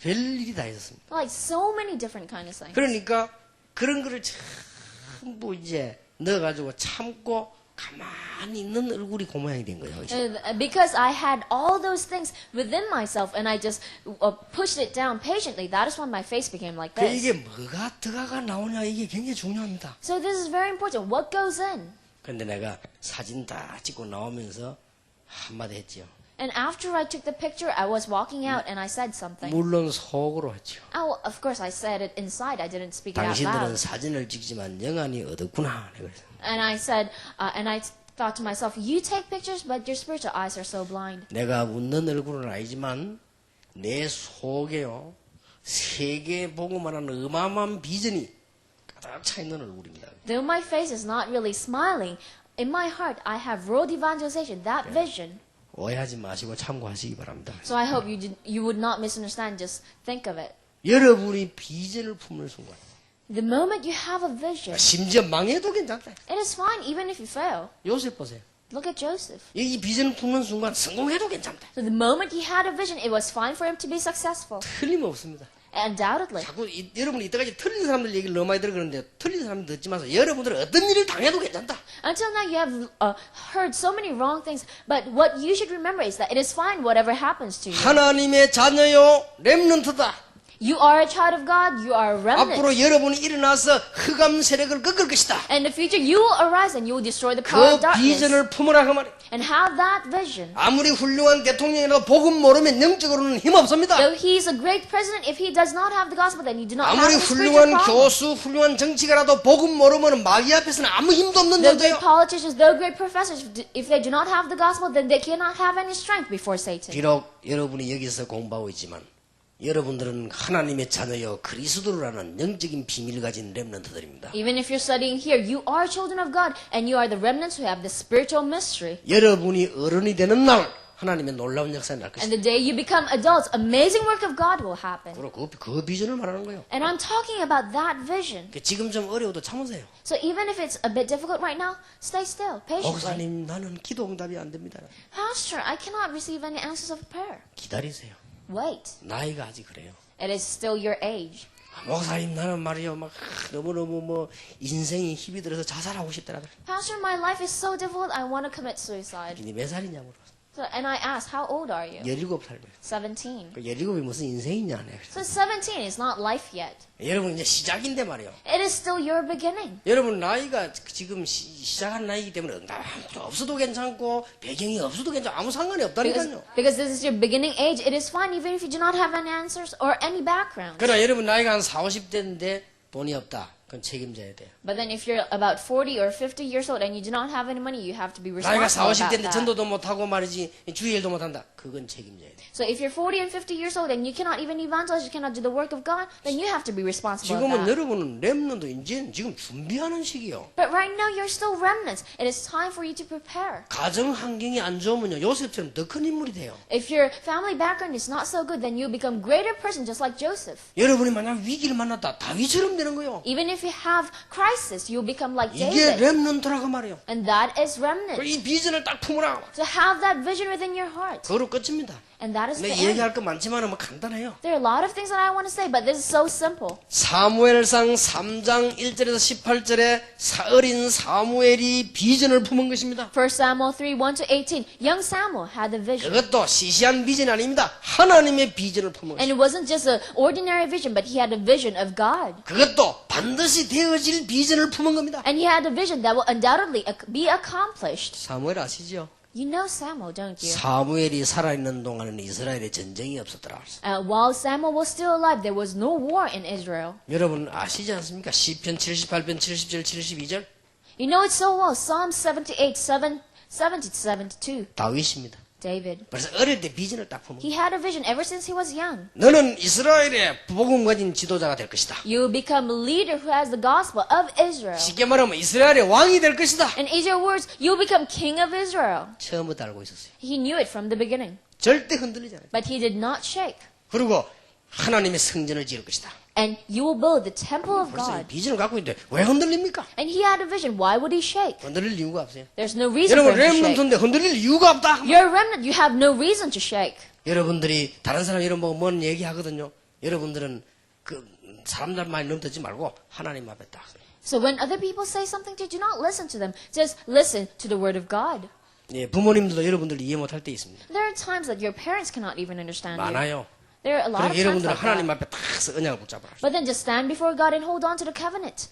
별일이 다 있었습니다. Like so many different kind of things. 그러니까 그런 거를 전부 이제 넣어가지고 참고 가만히 있는 얼굴이 그 모양이 된 거예요. Because I had all those things within myself and I just pushed it down patiently, that is when my face became like 그 this. 이게 뭐가 들어가 나오냐 이게 굉장히 중요합니다. So this is very important. What goes in? 근데 내가 사진 다 찍고 나오면서 한마디 했지요. And after I took the picture, I was walking out and I said something. 물론 속으로 했지요. Oh, of course I said it inside. I didn't speak it out 당신들은 loud. 사진을 찍지만 영안이 어둡구나. 그래서 And I said, and I thought to myself, you take pictures, but your spiritual eyes are so blind. 내가 웃는 얼굴은 아니지만 내 속에요. 세계 보고만 하는 어마어마한 비전이 가득 차 있는 얼굴입니다. Though my face is not really smiling, in my heart I have world evangelization, that vision. 오해하지 마시고 참고하시기 바랍니다. So I hope you would not misunderstand, just think of it. 여러분이 비전을 품는 순간 The moment you have a vision, 심지어 망해도 괜찮다. it is fine even if you fail. 요셉 보세요. Look at Joseph. 이 비전을 품는 순간 성공해도 괜찮다. So the moment he had a vision, it was fine for him to be successful. 틀림없습니다. Undoubtedly. 자꾸 여러분이 이때까지 틀린 사람들 얘기를 너무 많이 들어그러는데 틀린 사람들 듣지 마세요. 여러분들은 어떤 일을 당해도 괜찮다. Until now you have heard so many wrong things, but what you should remember is that it is fine whatever happens to you. 하나님의 자녀요 렘넌트다. You are a child of God. You are a remnant. 앞으로 여러분이 일어나서 흑암 세력을 꺾을 것이다. In the future, you will arise and you will destroy the power 그 of darkness. 비전을 품으라 그 말이에요. And have that vision. 아무리 훌륭한 대통령이라도 복음 모르면 영적으로는 힘없습니다. Though he is a great president, if he does not have the gospel, then you do not have 아무리 the spiritual 훌륭한 problem. 교수, 훌륭한 정치가라도 복음 모르면 마귀 앞에서는 아무 힘도 없는 Though great 존재예요. politicians, though great professors, if they do not have the gospel, then they cannot have any strength before Satan. 비록 여러분이 여기서 공부하고 있지만 여러분들은 하나님의 자녀여 그리스도라는 영적인 비밀을 가진 렘넌트들입니다. Even if you're studying here, you are children of God, and you are the remnants who have the spiritual mystery. 여러분이 어른이 되는 날 하나님의 놀라운 역사가 날 And 것입니다. the day you become adults, amazing work of God will happen. 그리고 그 비전을 말하는 거예요. And I'm talking about that vision. 지금 좀 어려워도 참으세요. So even if it's a bit difficult right now, stay still, patiently. 목사님 나는 기도 응답이 안 됩니다. Pastor, I cannot receive any answers of prayer. 기다리세요. Wait. 나이가 아직 그래요. It is still your age. 목사님 나는 말이요 막 너무너무 뭐 인생이 힘이 들어서 자살하고 싶더라. Pastor, my life is so difficult, I want to commit suicide. 니 몇 살이냐고 물었어. And I asked, how old are you? 17살. 17. 17이 무슨 인생이냐. So 17 is not life yet. 여러분 이제 시작인데 말이요. It is still your beginning. 여러분 나이가 지금 시작한 나이기 때문에 응답 없어도 괜찮고 배경이 없어도 괜찮고 아무 상관이 없다니까요. Because this is your beginning age, it is fine even if you do not have any answers or any background. 그러나 여러분 나이가 한 40, 50대인데 돈이 없다. 그건 책임져야 돼요. But then if you're about 40 or 50 years old and you do not have any money, you have to be 나이가 responsible 40, about 50대인데 that. 전도도 못하고 말이지 주일도 못한다. 그건 책임져야 돼요. So if you're 40 and 50 years old and you cannot even evangelize, you cannot do the work of God, then you have to be responsible of 지금은 that. 여러분은 렘넌트 이제 지금 준비하는 시기요. But right now you're still remnants. It is time for you to prepare. 가정 환경이 안 좋으면요 요셉처럼 더 큰 인물이 돼요. If your family background is not so good, then you become greater person just like Joseph. 여러분이 만약 위기를 만났다 다윗처럼 되는 거요. Even if you have crisis, you'll become like 이게 David. 렘넌트라고 말이요. And that is remnant. 이 비전을 딱 품으라. To have that vision within your heart. 그거로 끝입니다. And that is the 내 end. 얘기할 거 많지만 뭐 간단해요. There are a lot of things that I want to say, but this is so simple. 사무엘상 3장 1절에서 18절에 어린 사무엘이 비전을 품은 것입니다. 1 Samuel 3, 1 to 18. Young Samuel had the vision. 그것도 시시한 비전이 아닙니다. 하나님의 비전을 품은 And 것입니다. it wasn't just an ordinary vision, but he had a vision of God. 그것도 반드시 되어질 비전을 품은 겁니다. And he had a vision that will undoubtedly be accomplished. 사무엘 아시죠? You know Samuel, don't you? 사무엘이 살아있는 동안에는 이스라엘에 전쟁이 없었더라. While Samuel was still alive, there was no war in Israel. 여러분 아시지 않습니까? 시편 78편 70절 72절 You know it so well. Psalm 78, 70 to 72. 다윗입니다. David. 그래서 어릴 때 비전을 딱 품은 거예요. He had a vision ever since he was young. 너는 이스라엘의 복음 가진 지도자가 될 것이다. You will become a leader who has the gospel of Israel. 쉽게 말하면 이스라엘의 왕이 될 것이다. In Israel words, you will become king of Israel. 처음부터 알고 있었어요. He knew it from the beginning. 절대 흔들리지 않아요. But he did not shake. 그리고 하나님의 성전을 지을 것이다. And you will build the temple of 벌써 이 God. 비전을 갖고 있는데 왜 흔들립니까? And he had a vision. Why would he shake? 흔들릴 이유가 없어요. There's no reason for 여러분 him to shake. 렘넌트인데 흔들릴 이유가 없다. You're a remnant. You have no reason to shake. 여러분들이 다른 사람 이런 뭐 뭔 얘기하거든요. 여러분들은 그 사람들 말 너무 듣지 말고 하나님 앞에 딱. So when other people say something to you, do not listen to them. Just listen to the word of God. 예, 부모님들도 여러분들 이해 못할 때 있습니다. There are times that your parents cannot even understand you. 많아요. There are a lot 그러니까 of times 여러분들은 like 하나님 that. 앞에 딱 언약을 붙잡아라. But then just stand before God and hold on to the covenant.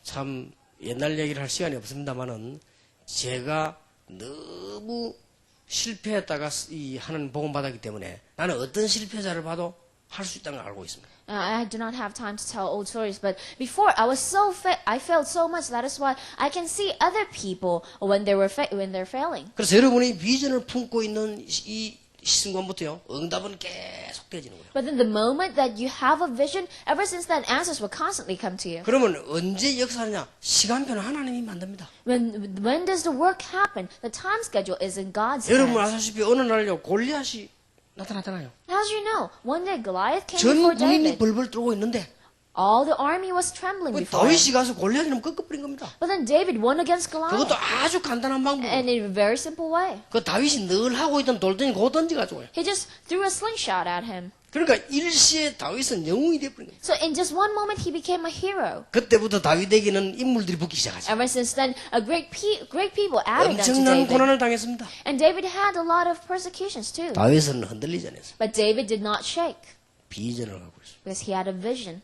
참 옛날 얘기를 할 시간이 없습니다만은 제가 너무 실패했다가 이 하는 복음 받았기 때문에 나는 어떤 실패자를 봐도 할 수 있다는 걸 알고 있습니다. I do not have time to tell old stories, but before I failed so much. That is why I can see other people when they're failing. 그래서 여러분이 비전을 품고 있는 이 순간부터요 응답은 계속 되어지는 거예요. But then the moment that you have a vision, ever since that answers will constantly come to you. 그러면 언제 역사하냐? 시간표는 하나님이 만듭니다. When does the work happen? The time schedule is in God's 여러분 hands. 아시다시피 어느 날요 골리앗이 나타나잖아요. As you know, one day Goliath came 전 before 군인이 David. 벌벌 떨고 있는데 All the army was trembling before him. 다윗이 가서 골리앗이랑 꺾어버린 겁니다. But then David won against 그것도 Goliath. 아주 간단한 방법. And in a very simple way. 그 다윗이 늘 하고 있던 돌덩이 그거 던져가지고. He just threw a slingshot at him. 그러니까 일시에 다윗은 영웅이 되어버린 거예요. So in just one moment he became a hero. 그때부터 다윗에게는 인물들이 붙기 시작하죠. Ever since then, great people added unto 엄청난 David. 고난을 당했습니다. And David had a lot of persecutions too. 다윗은 흔들리지 않았어요. But David did not shake. 비전을 갖고 있습니다. because he had a vision.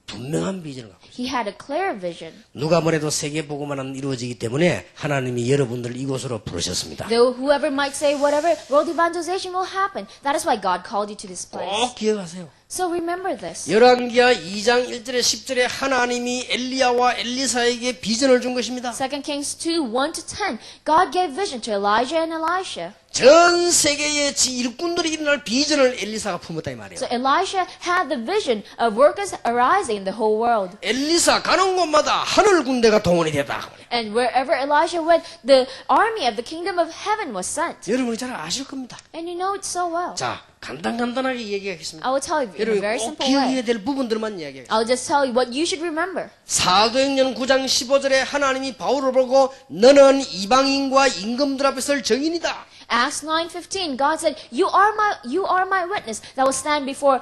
분명한 비전을 갖고 있습니다. He had a clear vision. 누가 뭐래도 세계복음화는 이루어지기 때문에 하나님이 여러분들을 이곳으로 부르셨습니다. Though whoever might say whatever, world evangelization will happen. That is why God called you to this place. 꼭 기억하세요. So remember this. 열왕기하 2장 1절에 10절에 하나님이 엘리야와 엘리사에게 비전을 준 것입니다. 2 Kings 2, 1-10. God gave vision to Elijah and Elisha. 전 세계의 일꾼들이 일어날 비전을 엘리사가 품었다 이 말이에요. So Elisha had the vision of workers arising in the whole world. 엘리사 가는 곳마다 하늘 군대가 동원이 됐다. And wherever Elisha went, the army of the kingdom of heaven was sent. 여러분이 잘 아실 겁니다. And you know it so well. 자, 간단하게 얘기하겠습니다. I will tell you in a 여러분이 very 꼭 simple way. 기억해야 될 부분들만 이야기하겠습니다. I'll just tell you what you should remember. 사도행전 9장 15절에 하나님이 바울을 보고 너는 이방인과 임금들 앞에 설 증인이다. Acts 9:15, God said, you are my witness that will stand before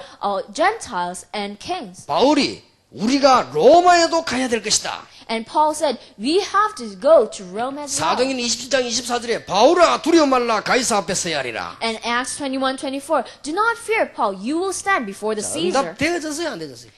Gentiles and kings. 바울이 우리가 로마에도 가야 될 것이다. And Paul said, we have to go to Rome as well. 사도행전 27장 24절에 바울아 두려워 말라 가이사 앞에 서야 하리라. And Acts 21:24, do not fear, Paul, you will stand before the Caesar. 응답 되어졌어요 안 되어졌어요?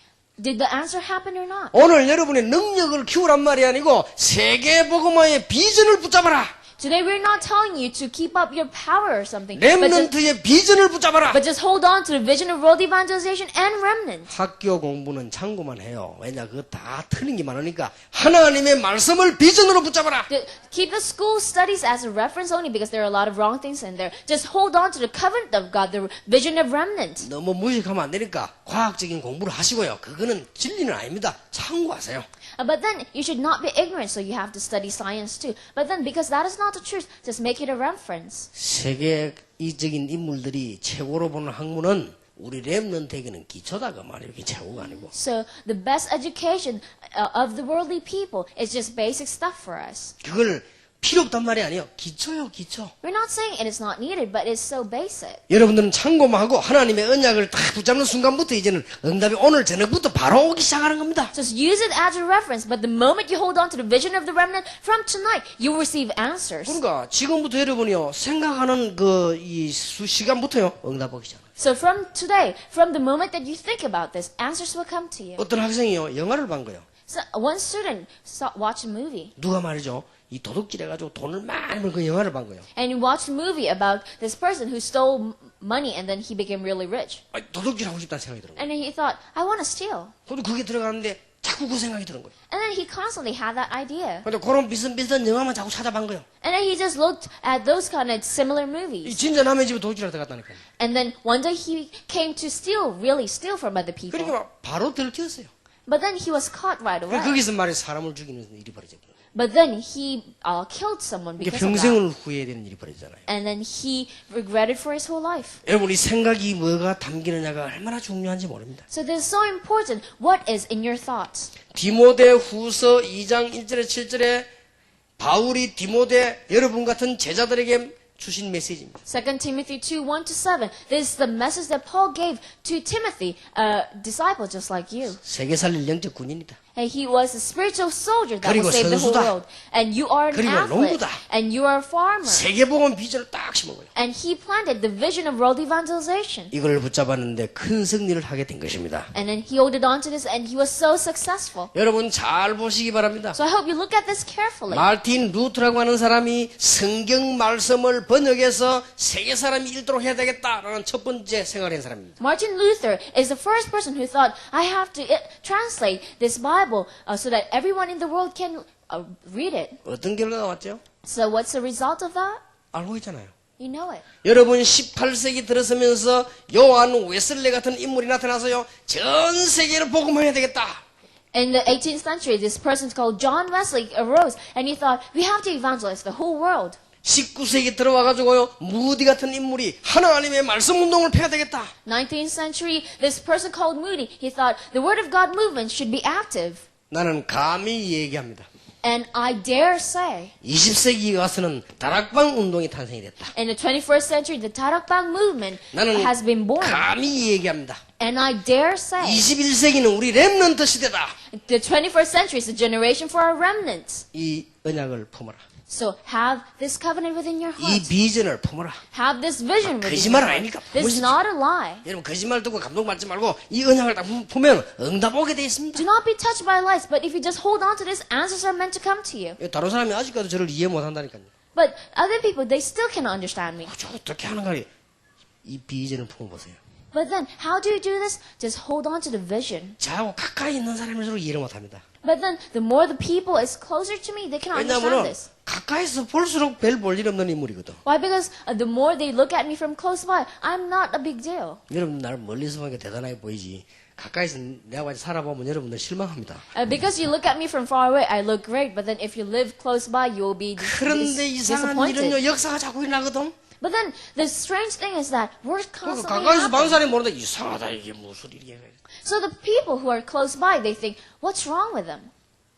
Did the answer happen or not? 오늘 여러분의 능력을 키우란 말이 아니고 세계 복음화의 비전을 붙잡아라. Today we're not telling you to keep up your power or something, but 렘넌트의 비전을 붙잡아라. just hold on to the vision of world evangelization and remnant. 학교 공부는 참고만 해요. 왜냐 그거 다 틀린 게 많으니까 하나님의 말씀을 비전으로 붙잡아라. Keep the school studies as a reference only because there are a lot of wrong things in there. Just hold on to the covenant of God, the vision of remnant. 너무 무식하면 안 되니까 과학적인 공부를 하시고요. 그거는 진리는 아닙니다. 참고하세요. But then you should not be ignorant, so you have to study science too. But then because that is not the truth, just make it a reference. 세계적인 인물들이 최고로 보는 학문은 우리 렘넌트에게는 기초다 그 말이에요. 이게 최고가 아니고. So the best education of the worldly people is just basic stuff for us. 그걸 필요 없단 말이 아니에요. 기초요, 기초. We're not saying it is not needed, but it's so basic. 여러분들은 참고만 하고 하나님의 언약을 딱 붙잡는 순간부터 이제는 응답이 오늘 저녁부터 바로 오기 시작하는 겁니다. Just use it as a reference, but the moment you hold on to the vision of the remnant, from tonight, you will receive answers. 그러니까 지금부터 여러분이요 생각하는 이 시간부터요 응답 오기 시작. So from today, from the moment that you think about this, answers will come to you. 어떤 학생이요 영화를 본 거예요. So one student watched a movie. 누가 말이죠 이 도둑질 해가지고 돈을 많이 벌 그 영화를 본 거예요. And he watched a movie about this person who stole money and then he became really rich. 도둑질 하고 싶다는 생각이 들은 거예요. And then he thought, I want to steal. 저도 그게 들어가는데 자꾸 그 생각이 드는 거예요. And then he constantly had that idea. 근데 그런 비슷비슷한 영화만 자꾸 찾아본 거예요. And then he just looked at those kind of similar 이 movies. 진짜 남의 집에 도둑질하러 들어갔다니까요. And then one day he came to steal, really steal from other people. 그러니까 바로 들켰어요. But then he was caught right away. 거기서 말이 사람을 죽이는 일이 벌어졌거든요. But then he killed someone 이게 because of that. 평생을 후회해야 되는 일이 벌어지잖아요. And then he regretted for his whole life. 여러분 이 생각이 뭐가 담기느냐가 얼마나 중요한지 모릅니다. So this is so important. What is in your thoughts? 디모데 후서 2장 1절에 7절에 바울이 디모데 여러분 같은 제자들에게 주신 메시지입니다. 2 Timothy 2, 1-7. This is the message that Paul gave to Timothy, a disciple just like you. 세계 살릴 영적 군인이다. And he was a spiritual soldier that 그리고 will save the whole 선수다. world. And you are an 그리고 athlete. 농부다. And you are a farmer. 세계복음 비전을 딱 심은 거예요. And he planted the vision of world evangelization. 이걸 붙잡았는데 큰 승리를 하게 된 것입니다. And then he holded on to this and he was so successful. 여러분 잘 보시기 바랍니다. So I hope you look at this carefully. 마틴 루트라고 하는 사람이 성경 말씀을 번역해서 세계 사람이 읽도록 해야 되겠다라는 첫 번째 생각을 한 사람입니다. Martin Luther is the first person who thought, I have to translate this Bible so that everyone in the world can read it. 어떤 결과가 왔죠? So what's the result of that? 알고 있잖아요. You know it. 여러분 18세기 들어서면서 요한 웨슬레 같은 인물이 나타나서요. 전 세계를 복음해야 되겠다. In the 18th century, this person called John Wesley arose and he thought, we have to evangelize the whole world. 19세기 들어와가지고요. 무디 같은 인물이 하나님의 말씀 운동을 펴야 되겠다. 19th century, this person called Moody, he thought the Word of God movement should be active. 나는 감히 얘기합니다. And I dare say, 20세기에 와서는 다락방 운동이 탄생이 됐다. in the 21st century, the Tarakbang movement 나는 has been born. 감히 얘기합니다. And I dare say, 21세기는 우리 렘넌트 시대다. the 21st century is the generation for our remnants. 이 언약을 품어라. So have this covenant within your 이 heart. 비전을 품어라. Have this vision within 거짓말 your 아닙니까? heart. This is 보십시오. not a lie. 여러분 거짓말 듣고 감동받지 말고 이 언약을 딱 보면 응답 오게 돼 있습니다. Do not be touched by lies, but if you just hold on to this, answers are meant to come to you. 다른 사람이 아직까지 저를 이해 못한다니까요. But other people, they still cannot understand me. 저 어떻게 하는가 이 비전을 품어보세요. But then, how do you do this? Just hold on to the vision. 저하고 가까이 있는 사람일수록 이해를 못합니다. But then, the more the people is closer to me, they cannot understand 왜냐하면 this. 가까이서 볼수록 별 볼 일 없는 인물이거든. Why? Because the more they look at me from close by, I'm not a big deal. 여러분 나를 멀리서 보니까 대단하게 보이지. 가까이서 내가 같이 살아보면 여러분들 실망합니다. Because you look at me from far away, I look great. But then, if you live close by, you will be 그런데 이상한 disappointed. 일은요 역사가 자꾸 일어나거든. But then, the strange thing is that we're 그러니까 constantly 가까이서 happen. 본 사람이 모르는데 이상하다 이게 무슨 일이야. So the people who are close by, they think, what's wrong with them?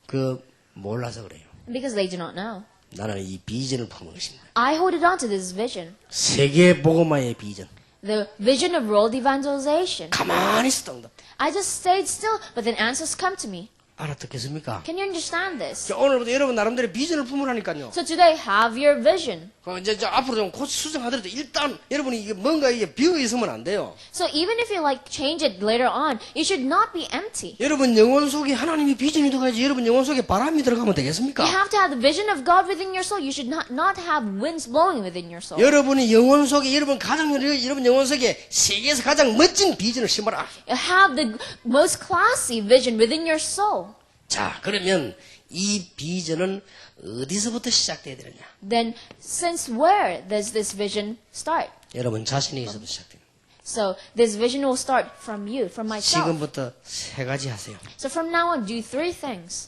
그 몰라서 그래요. Because they do not know. 나는 이 비전을 품은 것입니다. I hold it on to this vision. 세계 복음화의 비전. The vision of world evangelization. 가만히 있었다 응답. I just stayed still, but then answers come to me. 알아듣겠습니까? Can you understand this? 자, 오늘부터 여러분 나름대로 비전을 품으라니까요. So today, have your vision. 이제 앞으로 좀 고치 수정하더라도 일단 여러분이 이게 뭔가 이게 비어 있으면 안 돼요. So even if you like change it later on, it should not be empty. 여러분 영혼 속에 하나님의 비전이 들어가야지 여러분 영혼 속에 바람이 들어가면 되겠습니까? You have to have the vision of God within your soul. You should not have winds blowing within your soul. 여러분이 영혼 속에 여러분 가장 여러분 영혼 속에 세계에서 가장 멋진 비전을 심어라. You have the most classy vision within your soul. 자, 그러면 이 비전은 어디서부터 시작돼야 되느냐? Then since where does this vision start? 여러분 자신에게서부터 시작됩니다. So this vision will start from you, from myself. 지금부터 세 가지 하세요. So from now on, do three things.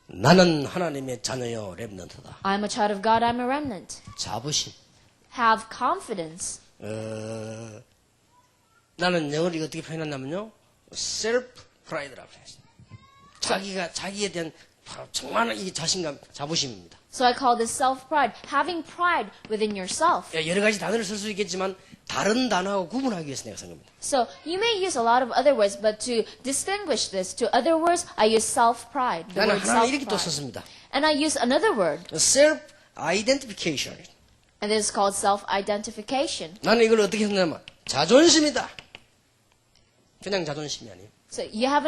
나는 하나님의 자녀요 렘넌트다. I'm a child of God, I'm a remnant. 자부심. Have confidence. 나는 영어로 이거 어떻게 표현했냐면요. self pride라고 표현했습니다. 자기에 대한 정말 이 자신감, 자부심입니다. So I call this self-pride. Having pride within yourself. 여러 가지 단어를 쓸 수 있겠지만 다른 단어하고 구분하기 위해서 내가 쓴 겁니다. So you may use a lot of other words, but to distinguish this to other words, I use self-pride. The 나는 word 하나를 이렇게 또 self-pride. 썼습니다. And I use another word, self identification. and this is called self-identification. 나는 이걸 어떻게 했냐면 자존심이다. 그냥 자존심이 아니에요. So you have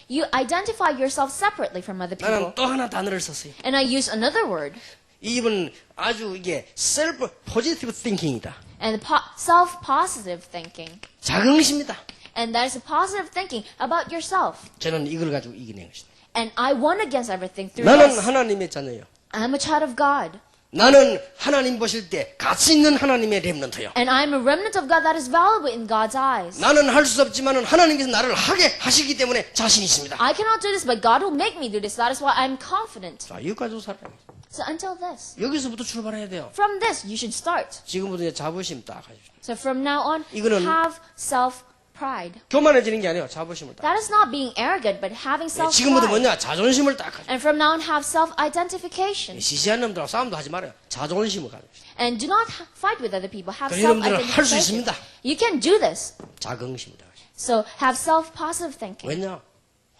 you identify yourself separately from other people. 나는 또 하나 단어를 썼어요. And I use another word, 이번 아주 이게 self positive thinking이다. and self-positive thinking. 자긍심이다. And that is a positive thinking about yourself. 저는 이걸 가지고 이겨낸 것이다. And I won against everything through 나는 this. 하나님의 자녀요. I'm a child of God. 나는 하나님 보실 때 가치 있는 하나님의 렘넌트요. And I'm a remnant of God that is valuable in God's eyes. 나는 할 수 없지만은 하나님께서 나를 하게 하시기 때문에 자신 있습니다. I cannot do this, but God will make me do this. That is why I'm confident. 자, 이거 가지고 살아요. So until this, 여기서부터 출발해야 돼요. from this, you should start. 지금부터 이제 자부심 딱 하십시오. So from now on, 이거는- have self-pride. 교만해지는 게 아니에요. 자부심을 딱. That is not being arrogant, but having 지금부터 self-pride. 뭐냐? 자존심을 딱 하십시오. And from now on, have self-identification. 시시한 놈들하고 싸움도 하지 말아요. 자존심을 가집시다. And do not fight with other people. Have 그럼 여러분들은 할 수 self-identification. 있습니다. You can do this. 자긍심이다. So have self-positive thinking. 왜냐?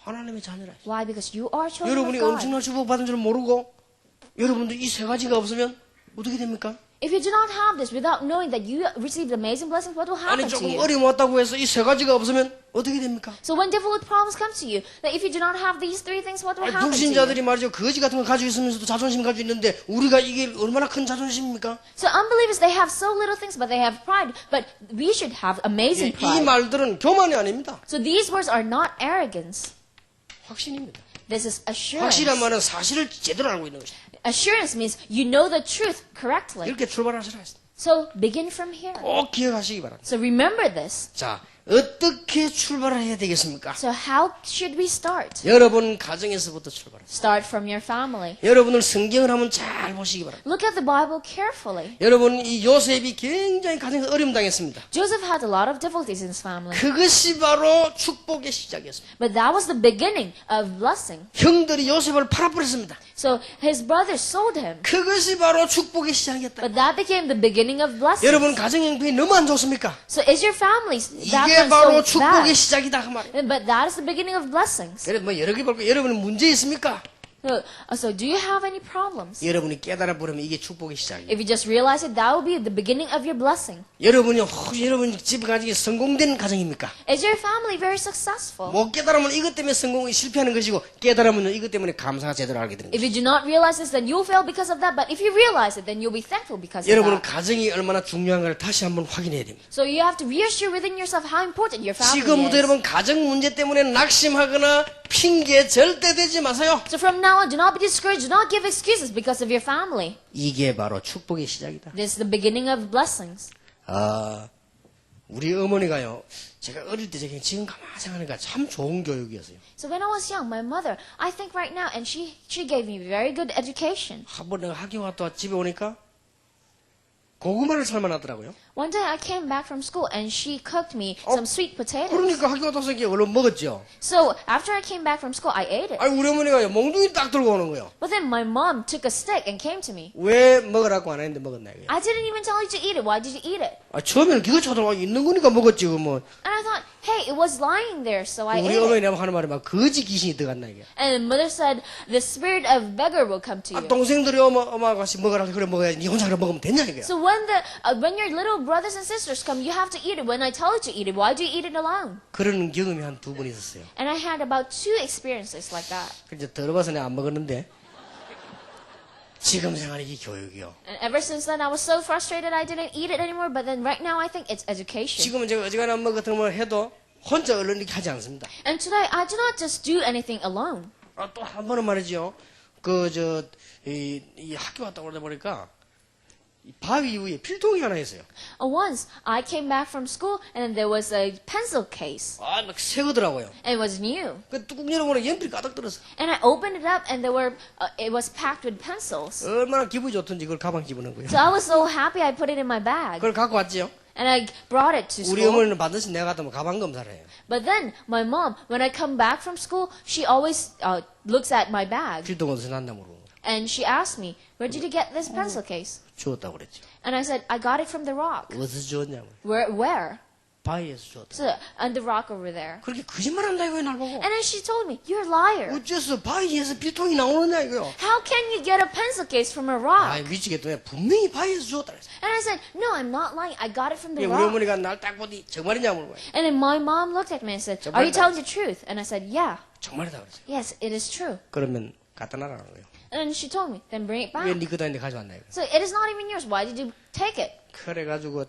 하나님의 자녀라. Why? Because you are children 여러분이 of God. 엄청난 축복받은 줄 모르고 여러분들 이 세 가지가 없으면 어떻게 됩니까? If you do not have this without knowing that you received amazing blessings, what will 아니 happen to 조금 you? 어려움 왔다고 해서 이 세 가지가 없으면 어떻게 됩니까? So when difficult problems come to you, that if you do not have these three things, what will 아니, happen to you? 불신자들이 말이죠 거지 같은 거 가지고 있으면서도 자존심 가지고 있는데 우리가 이게 얼마나 큰 자존심입니까? So unbelievers, they have so little things, but they have pride. But we should have amazing 이 pride. 말들은 교만이 아닙니다. So these words are not arrogance. 확신입니다. This is assurance. 확실한 말은 사실을 제대로 알고 있는 것입니다. Assurance means you know the truth correctly. 이렇게 출발하시라 했습니다. So begin from here. 꼭 기억하시기 바랍니다. So remember this. 자, 어떻게 출발을 해야 되겠습니까? So how should we start? 여러분 가정에서부터 출발합니다. Start from your family. 여러분을 성경을 한번 잘 보시기 바랍니다. Look at the Bible carefully. 여러분 이 요셉이 굉장히 가정에서 어려움 당했습니다. Joseph had a lot of difficulties in his family. 그것이 바로 축복의 시작이었습니다. But that was the beginning of blessing. 형들이 요셉을 팔아버렸습니다. So his brothers sold him. 그것이 바로 축복의 시작이었다. But that became the beginning of blessing. 여러분 가정 형편이 너무 안 좋습니까? So is your family that 이게 바로 one so 축복의 bad? 시작이다 그 말이에요. But that is the beginning of blessings. 그래 뭐 여러 개 볼까? 여러분 문제 있습니까? So do you have any problems? 여러분이 깨달아 버리면 이게 축복의 시작이에요. If you just realize it, that will be the beginning of your blessing. 여러분이 여러분 집 가지고 성공된 가정입니까? Is your family very successful? 못 깨달으면 이것 때문에 성공이 실패하는 것이고 깨달으면 이것 때문에 감사가 제대로 하게 되는 If 거예요. you do not realize this, then you'll fail because of that. But if you realize it, then you'll be thankful because of 여러분은 that. 가정이 얼마나 중요한가를 다시 한번 확인해야 됩니다. So you have to reassure within yourself how important your family 지금부터 is. 여러분 가정 문제 때문에 낙심하거나 핑계 절대 대지 마세요. So from now on, do not be discouraged. Do not give excuses because of your family. 이게 바로 축복의 시작이다. This is the beginning of blessings. 우리 어머니가요. 제가 어릴 때 제가 지금 가만히 생각하니까 참 좋은 교육이었어요. So when I was young, my mother, I think right now, and she gave me very good education. 한번 내가 학교 갔다 집에 오니까 고구마를 삶아놨더라고요. One day I came back from school and she cooked me some sweet potatoes. 그러니까 학교 갔다 와서 이게 얼른 먹었죠. So after I came back from school, I ate it. 아니 우리 어머니가 몽둥이 딱 들고 오는 거예요. But then my mom took a stick and came to me. 왜 먹으라고 안 했는데 먹었나 이거예요. I didn't even tell you to eat it. Why did you eat it? 처음에는 기가 차더라. 있는 거니까 먹었지. 뭐. And I thought, hey, it was lying there, so I 우리 ate it. 어머니 하는 말이 막 거지 귀신이 들어갔나 이게. And mother said, the spirit of beggar will come to you. 동생들이 엄마 같이 먹으라 그래 먹어야지. 니 혼자 그래 먹으면 되냐 이거야. So when your little brothers and sisters come, you have to eat it. When I tell you to eat it, why do you eat it alone? 그런 경험이 한 2번 있었어요. And I had about 2 experiences like that. 그래서 더러워서 내가 안 먹었는데 지금 생활이 이 교육이요. And ever since then, I was so frustrated I didn't eat it anymore. But then right now, I think it's education. 지금은 제가 어지간한 뭐 같은 걸 해도 혼자 얼른 이렇게 하지 않습니다. And today, I do not just do anything alone. 또 한 번은 말이죠. 이 학교 갔다 오다 보니까 이 바위 위에 필통이 하나 있어요. Once, I came back from school and there was a pencil case. 막 새거더라고요. And it was new. 그 뚜껑 열어보니 연필 가득 들었어. And I opened it up and it was packed with pencils. 얼마나 기분이 좋던지 그걸 가방 집어넣은 거예요. So I was so happy I put it in my bag. 그걸 갖고 왔지요. And I brought it to 우리 school. 어머니는 반드시 내가 갔다 오면 가방 검사를 해요. But then my mom, when I come back from school, she always looks at my bag. 필통 어디서 났나 모르고. And she asked me, where did you get this pencil case? 주웠다고 그랬죠. And I said, I got it from the rock. 어디서 주웠냐고. Where? 바위에서 주웠다. So, on the rock over there. 그렇게 거짓말한다 이거야 날 보고. And then she told me, you're a liar. 어째서 바위에서 필통이 나오느냐 이거요. How can you get a pencil case from a 아 rock? 미치겠다. 분명히 바위에서 주웠다 그랬어. And I said, no, I'm not lying. I got it from the 우리 rock. 어머니가 날 딱 보더니 정말이냐 물어봐요. And then my mom looked at me and said, are you telling the truth? And I said, yeah. 정말이다 그랬어요. Yes, it is true. 그러면 갖다 놔라는 거예요. And she told me, then bring it 왜 back. 네 거다인데 가져왔나 이거. So it is not even yours. Why did you take it? 그래가지고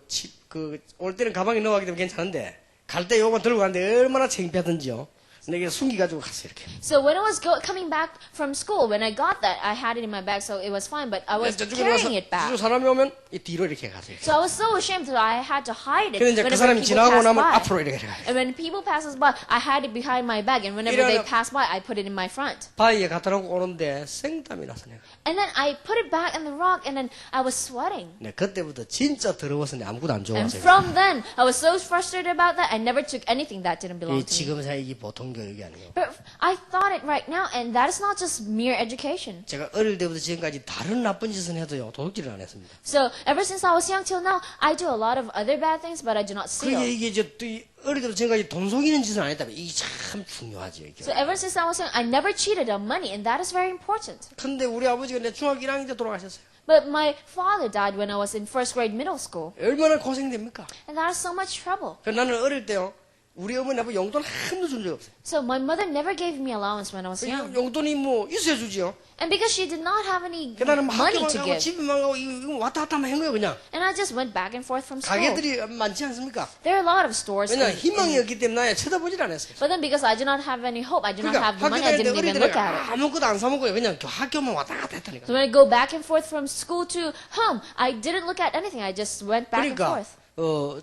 올 때는 가방에 넣어가기 때문에 괜찮은데 갈 때 요거 들고 갔는데 얼마나 창피하던지요. 내가 숨기가지고 갔어 이렇게. So when I was coming back from school, when I got that, I had it in my bag, so it was fine. But I was 저쪽에 carrying it back. 저쪽 사람이 오면 이 뒤로 이렇게 가세요. So I was so ashamed that I had to hide it 근데 이제 그 whenever 사람이 people 지나고 passed 나면 by. 앞으로 이렇게 가요. And when people passes by, I had it behind my bag, and whenever they passed by, I put it in my front. 바위에 갖다 놓고 오는데 생땀이 나서 내가. And then I put it back in the rock, and then I was sweating. 네, 그때부터 진짜 더러워서 내 아무것도 안 And 좋아하세요. from then, I was so frustrated about that, I never took anything that didn't belong 이 to me. 지금 사이 이게 보통 교육이 아니에요. But I thought it right now, and that is not just mere education. 제가 어릴 때부터 지금까지 다른 나쁜 짓은 해도요 도둑질을 안 했습니다. So ever since I was young till now, I do a lot of other bad things, but I do not steal. 그게 이게 어릴 때부터 지금까지 돈 속이는 짓을 안 했다면 이게 참 중요하죠. 이게. So ever since I was young, I never cheated on money, and that is very important. 근데 우리 아버지가 내 중학교 1학년 때 돌아가셨어요. But my father died when I was in first grade middle school, 얼마나 고생됩니까? and that is so much trouble. 그래서 나는 어릴 때요 우리 어머니 아버지 용돈 한 번도 준 적 없어요. So my mother never gave me allowance when I was young. 용돈이 뭐 있어야 주지요. And because she did not have any 그래서 나는 막 money 학교만 to 가고 give, 집에만 가고 이거 왔다 갔다 한 거예요 그냥. and I just went back and forth from school. 가게들이 많지 않습니까? There are a lot of stores. 왜냐 희망이 없기 때문에 나야 쳐다보질 않았어요. But then because I do not have any hope, I do not 그러니까 have the 학교 money, I 다닐 때 didn't even 어릴 look 때는 at it. 아무것도 안 사먹고요. 그냥 학교만 왔다 갔다 했다니까. So when I go back and forth from school to home, I didn't look at anything. I just went back and 그러니까 forth.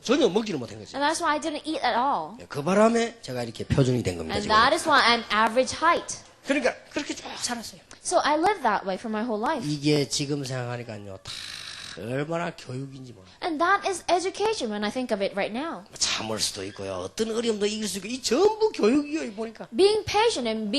전혀 먹지를 못한 거죠. And that's why I didn't eat at all. 그 바람에 제가 이렇게 표준이 된 겁니다. And 지금. that is why I'm average height. 그러니까 그렇게 쭉 살았어요. So I lived that way for my whole life. 이게 지금 생각하니까요, 다 얼마나 교육인지 몰라요. And that is education when I think of it right now. 참을 수도 있고요, 어떤 어려움도 이길 수 있고, 이 전부 교육이에요, 이 보니까. Being patient and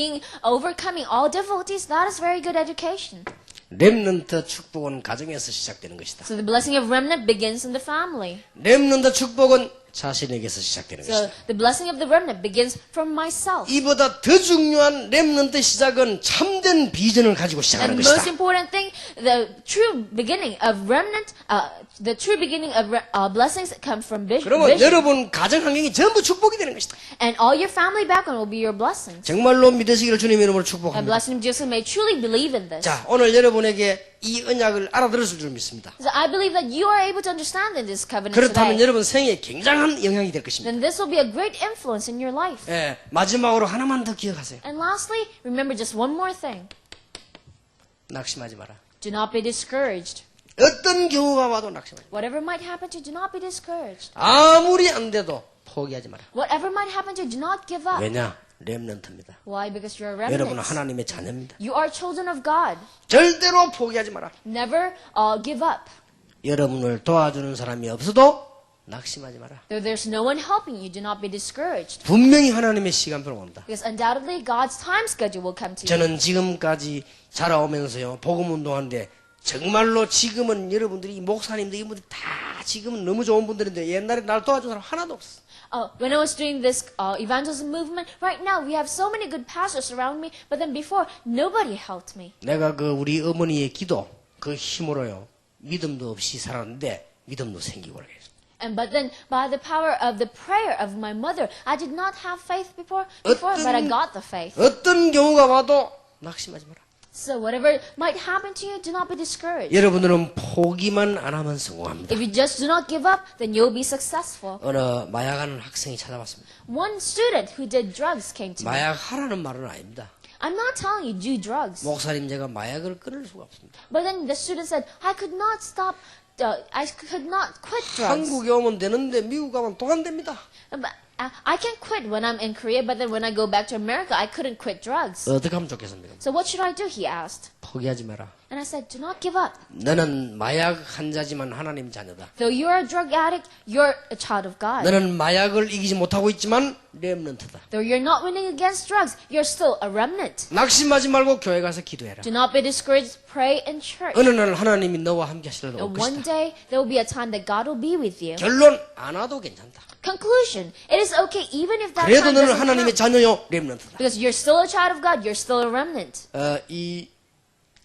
overcoming all difficulties, that is very good education. 렘넌트 축복은 가정에서 시작되는 것이다. So the blessing of remnant begins in the family. 렘넌트 축복은 자신에게서 시작되는 So 것이다. the blessing of the remnant begins from myself. 이보다 더 중요한 렘넌트 시작은 참된 비전을 가지고 시작하는 And the most 것이다. important thing, the true beginning of remnant, the true beginning of blessings comes from 그러면 vision. 여러분 가정 환경이 전부 축복이 되는 것이다. And all your family background will be your blessings. 정말로 믿으시기를 주님의 이름으로 And 축복합니다. blessing of Jesus may truly believe in this. 자, 오늘 여러분에게 이 언약을 알아들었을 줄 믿습니다. So I believe that you are able to understand in this covenant 그렇다면 today. 여러분 생에 굉장한 영향이 될 것입니다. Then this will be a great influence in your life. 예, 마지막으로 하나만 더 기억하세요. And lastly, remember just one more thing. 낙심하지 마라. Do not be discouraged. 어떤 경우가 와도 낙심하지 마라. Whatever might happen to you, do not be discouraged. 아무리 안 돼도 포기하지 마라. Whatever might happen to you, do not give up. 왜냐? 렘넌트입니다. Why? Because you're a 여러분은 remnant. 하나님의 자녀입니다. You are children of God. 절대로 포기하지 마라. Never give up. 여러분을 도와주는 사람이 없어도 낙심하지 마라. Though there's no one helping you, do not be discouraged. 분명히 하나님의 시간표가 온다. Because undoubtedly God's time schedule will come to you. 저는 지금까지 자라오면서요, 복음 운동하는데 정말로 지금은 여러분들이 이 목사님들 이분들 다 지금은 너무 좋은 분들인데 옛날에 날 도와준 사람 하나도 없어. When I was doing this evangelism movement, right now we have so many good pastors around me, but then before, nobody helped me. 내가 그 우리 어머니의 기도 그 힘으로요, 믿음도 없이 살았는데 믿음도 생기고 그래요. But then by the power of the prayer of my mother, I did not have faith before, but I got the faith. 어떤 경우가 와도 낙심하지 마라. So whatever might happen to you, do not be discouraged. 여러분들은 포기만 안 하면 성공합니다. If you just do not give up, then you'll be successful. 어느 마약하는 학생이 찾아왔습니다. One student who did drugs came to me. 마약하라는 말은 아닙니다. I'm not telling you do drugs. 목사님 제가 마약을 끊을 수가 없습니다. But then the student said, I could not stop, I could not quit drugs. 한국에 오면 되는데 미국 가면 또 안 됩니다. But I can quit when I'm in Korea, but then when I go back to America, I couldn't quit drugs. 어떻게 하면 좋겠습니까? So what should I do? He asked. 포기하지 마라. And I said, do not give up. 너는 마약 환자지만 하나님 자녀다. Though you're a drug addict, you're a child of God. 너는 마약을 이기지 못하고 있지만 렘넌트다. Though you're not winning against drugs, you're still a remnant. 낙심하지 말고 교회 가서 기도해라. Do not be discouraged, pray in church. 어느 날 하나님이 너와 함께 하시려고 올 And one 것이다. day, there will be a time that God will be with you. 결론 안 와도 괜찮다. Conclusion, it is okay even if that 그래도 time 너는 doesn't 하나님의 come. 자녀요 렘넌트다. Because you're still a child of God, you're still a remnant. 이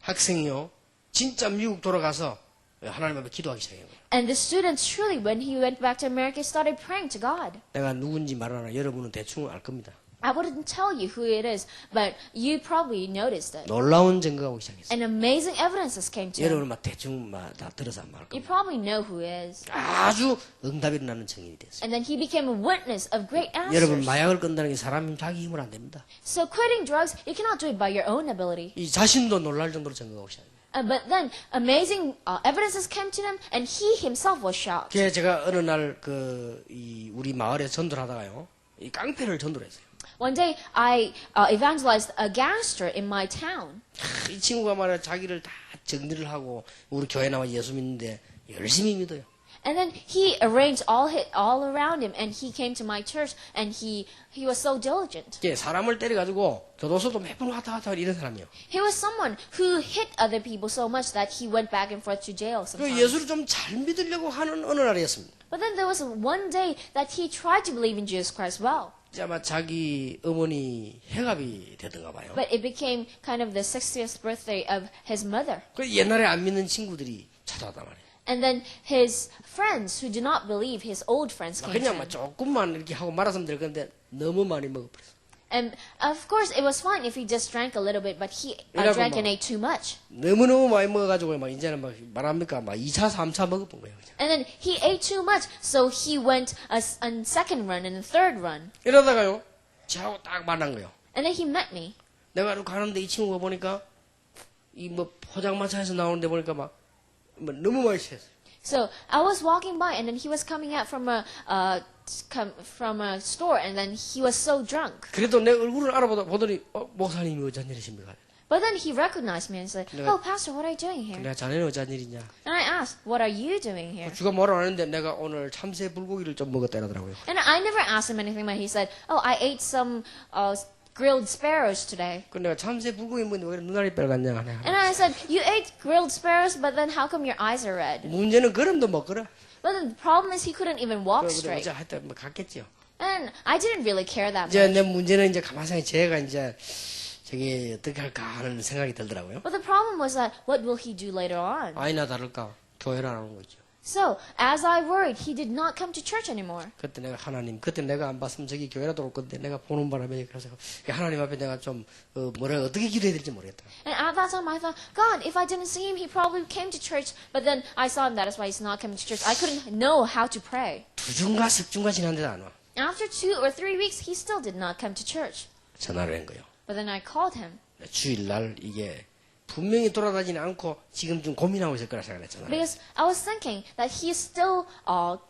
학생이요 진짜 미국 돌아가서 하나님 앞에 기도하기 시작해요. And the student truly, when he went back to America, started praying to God. 내가 누군지 말하나 여러분은 대충 알 겁니다. I wouldn't tell you who it is, but you probably noticed it. 놀라운 증거가 오기 시작했어요. And amazing evidences came to him. 여러분은 막 대충 막 다 들어서 말 You 겁니다. probably know who it is. 아주 응답이 일어나는 증인이 됐어요. And then he became a witness of great 여러분 answers. 마약을 끊다는 게 사람 자기 힘으로 안 됩니다. So quitting drugs, you cannot do it by your own ability. 이 자신도 놀랄 정도로 증거가 오기 시작해요. But then amazing evidences came to him, and he himself was shocked. 그게 제가 어느 날 이 우리 마을에 전도를 하다가요, 이 깡패를 전도를 했어요. One day, I evangelized a gangster in my town. 이 친구가 말이야 자기를 다 정리를 하고 우리 교회 나와 예수 믿는데 열심히 믿어요. And then he arranged all around him, and he came to my church, and he was so diligent. 이게 사람을 때려가지고 교도소도 몇 번 왔다 갔다 이런 사람이요. He was someone who hit other people so much that he went back and forth to jail 그 sometimes. 예수를 좀 잘 믿으려고 하는 어느 날이었습니다. But then there was one day that he tried to believe in Jesus Christ well. 이제 아마 자기 어머니 해갑이 되던가 봐요. But it became kind of the 60th birthday of his mother. 그 옛날에 안 믿는 친구들이 찾아왔단 말이에요. And then his friends who do not believe, his old friends came to 그냥 him. 막 조금만 이렇게 하고 말았으면 될 건데 너무 많이 먹어버렸어. And of course, it was fine if he just drank a little bit, but he 이라고 drank 막- and ate too much. 너무너무 많이 먹어가지고 막 이제는 막 말합니까 막 2차 3차 먹어본 거예요. 그냥. And then he ate too much, so he went on second run and a third run. 이러다가요 저하고 딱 만난 거예요. And then he met me. 내가 이렇게 가는데 이 친구가 보니까 이 뭐 포장마차에서 나오는데 보니까 막 너무 많이 취했어요. So I was walking by, and then he was coming out from a store, and then he was so drunk. 그래도 내 얼굴을 알아보더니 목사님이 어쩐 일이십니까? But then he recognized me and said, 내가- "Oh, Pastor, what are you doing here?" 내가 자네는 어쩐 일이냐? And I asked, "What are you doing here?" 주가 뭐라 하는데 내가 오늘 참새 불고기를 좀 먹었다 이러더라고요. And I never asked him anything, but he said, "Oh, I ate some grilled sparrows today." 그 내가 참새 불고기 먹는데 왜 눈알이 빨갛냐 하네. And I said, "You ate grilled sparrows, but then how come your eyes are red?" 문제는 그럼도 먹거라. But the problem is he couldn't even walk 어제 straight. 하여튼 뭐 갔겠죠. And I didn't really care that 이제 much. 내 문제는 이제 가만히 생각해 제가 이제 저게 어떻게 할까 하는 생각이 들더라고요. But the problem was that what will he do later on? 아니나 다를까 교회를 안 오는 거죠. So, as I worried, he did not come to church anymore. 그때 내가 하나님, 그때 내가 안 봤으면 저기 교회라도 올 건데 내가 보는 바람에 그래서 하나님 앞에 내가 좀 뭐라 어떻게 기도해야 될지 모르겠다. And at that time, I thought, God, if I didn't see him, he probably came to church. But then I saw him. That is why he's not coming to church. I couldn't know how to pray. 2주인가 3주인가 지났는데도 안 와. After 2 or 3 weeks, he still did not come to church. 전화를 한 거예요. But then I called him. 주일날 이게 분명히 돌아다니지 않고 지금 좀 고민하고 있을 거라 생각했잖아요. Because I was thinking that he is still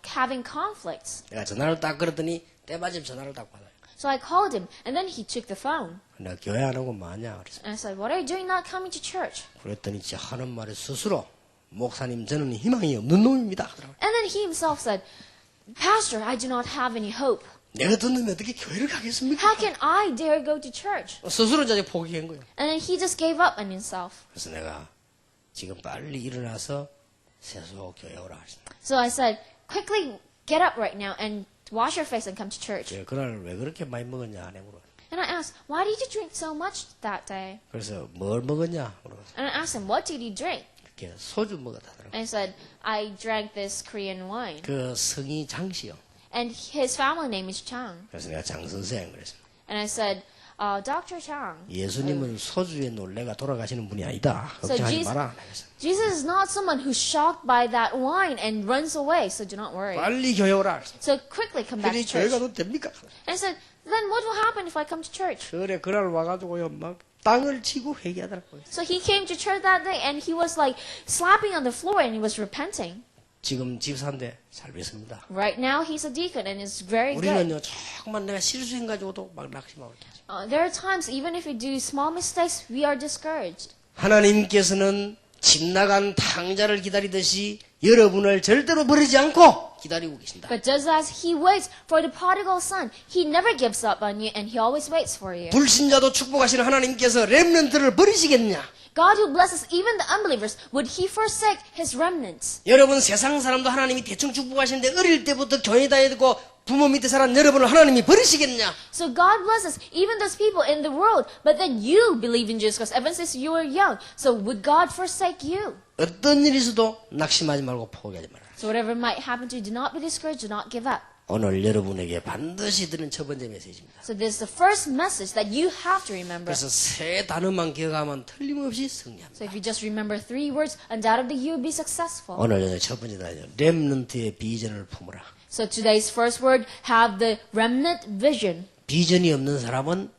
having conflicts. 내가 전화를 딱 걸었더니 때마침 전화를 딱 받아요. So I called him, and then he took the phone. 내가 교회 안 오고 뭐하냐 그래서 And I said, what are you doing not coming to church? 그랬더니 진짜 하는 말에 스스로 목사님 저는 희망이 없는 놈입니다 하더라고요. And then he himself said, Pastor, I do not have any hope. 내가 듣는 놈이 어떻게 교회를 가겠습니까? How can I dare go to church? 스스로 이제 포기한 거예요. And then he just gave up on himself. 그래서 내가 지금 빨리 일어나서 세수 교회 오라 그랬어요. So I said, quickly get up right now and wash your face and come to church. 제가 그날 왜 그렇게 많이 먹었냐 안 해물어. And I asked, why did you drink so much that day? 그래서 뭘 먹었냐 물어봤어요. And I asked him, what did you drink? 이렇게 소주 먹었다더라고요. And he said, I drank this Korean wine. 그 성이 장씨요. And his family name is Chang. 그래서 내가 장 선생 그랬어요. And I said, Dr. Chang, 예수님은 소주에 놀래가 돌아가시는 분이 아니다. 걱정하지 Jesus- 마라. 그래서 Jesus is not someone who's shocked by that wine and runs away, so do not worry. 빨리 교회 오라. 그랬어요. So quickly come back 그래 to 교회 church. 가도 됩니까? And I said, then what will happen if I come to church? 그래 그날 와가지고요 막 땅을 치고 회개하더라고요. So he came to church that day and he was like slapping on the floor and he was repenting. 지금 집사인데 잘 뵙습니다. Right now he's a deacon and is very good. 우리는요 조금만 내가 실수해가지고도 막 낙심하고 있죠. There are times even if we do small mistakes, we are discouraged. 하나님께서는 집 나간 탕자를 기다리듯이 여러분을 절대로 버리지 않고 기다리고 계신다. But just as he waits for the prodigal son, he never gives up on you and he always waits for you. 불신자도 축복하시는 하나님께서 렘넌트를 버리시겠냐? God who blesses even the unbelievers, would he forsake his remnants? 여러분 세상 사람도 하나님이 대충 축복하시는데 어릴 때부터 교회 다니고 부모 밑에 살았는 여러분을 하나님이 버리시겠냐? So God blesses even those people in the world, but then you believe in Jesus Christ ever since you were young. So would God forsake you? 어떤 일이 있어도 낙심하지 말고 포기하지 말아라. So whatever might happen to you, do not be discouraged, do not give up. 오늘 여러분에게 반드시 드는 첫 번째 메시지입니다. So this is the first message that you have to remember. 그래서 세 단어만 기억하면 틀림없이 승리합니다. So if you just remember 3 words, undoubtedly you will be successful. 오늘 저녁 첫 번째 단어 렘넌트의 비전을 품으라. So today's first word, have the remnant vision. 비전이 없는 사람은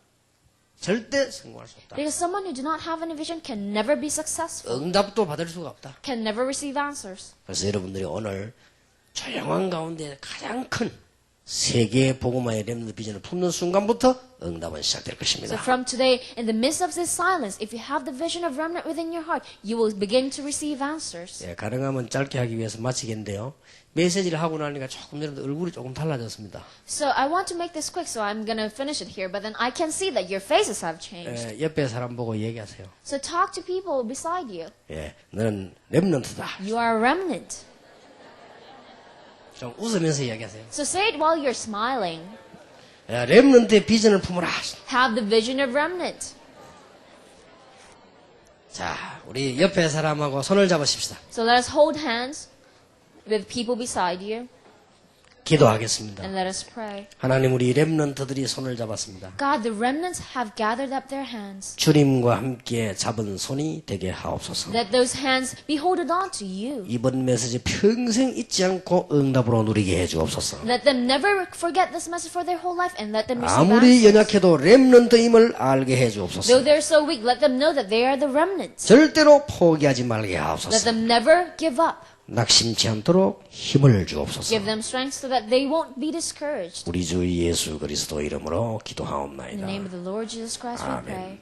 절대 성공할 수 없다. Because someone who do not have any vision can never be successful, 응답도 받을 수가 없다. can never receive answers. 그래서 여러분들이 오늘 조용한 가운데 가장 큰 세계 복음화의 렘넌트 비전을 품는 순간부터 응답은 시작될 So 것입니다. from today, in the midst of this silence, if you have the vision of remnant within your heart, you will begin to receive answers. 예, 가능하면 짧게 하기 위해서 마치겠는데요. 메시지를 하고 나니까 조금 전에 얼굴이 조금 달라졌습니다. So I want to make this quick, so I'm going to finish it here, but then I can see that your faces have changed. 예, 옆에 사람 보고 얘기하세요. So talk to people beside you. 예, 너는 렘넌트다. You are a remnant. 좀 웃으면서 이야기하세요. So say it while you're smiling. 예, 렘넌트의 비전을 품으라. Have the vision of remnant. 자, 우리 옆에 사람하고 손을 잡으십시다. So let us hold hands with people beside you 기도하겠습니다. and let us pray. 하나님 우리 렘넌트들이 손을 잡았습니다. God, the remnants have gathered up their hands. 주님과 함께 잡은 손이 되게 하옵소서. Let those hands be holded on to you. 이번 메시지 평생 잊지 않고 응답으로 누리게 해주옵소서. Let them never forget this message for their whole life and let them receive 아무리 answers. 연약해도 렘넌트임을 알게 해주옵소서. Though they're so weak, let them know that they are the remnants. 절대로 포기하지 말게 Let 하옵소서. them never give up. 낙심치 않도록 힘을 주옵소서. Give them strength so that they won't be discouraged. 우리 주 예수 그리스도 이름으로 In the 기도하옵나이다. name of the Lord Jesus Christ we Amen. pray.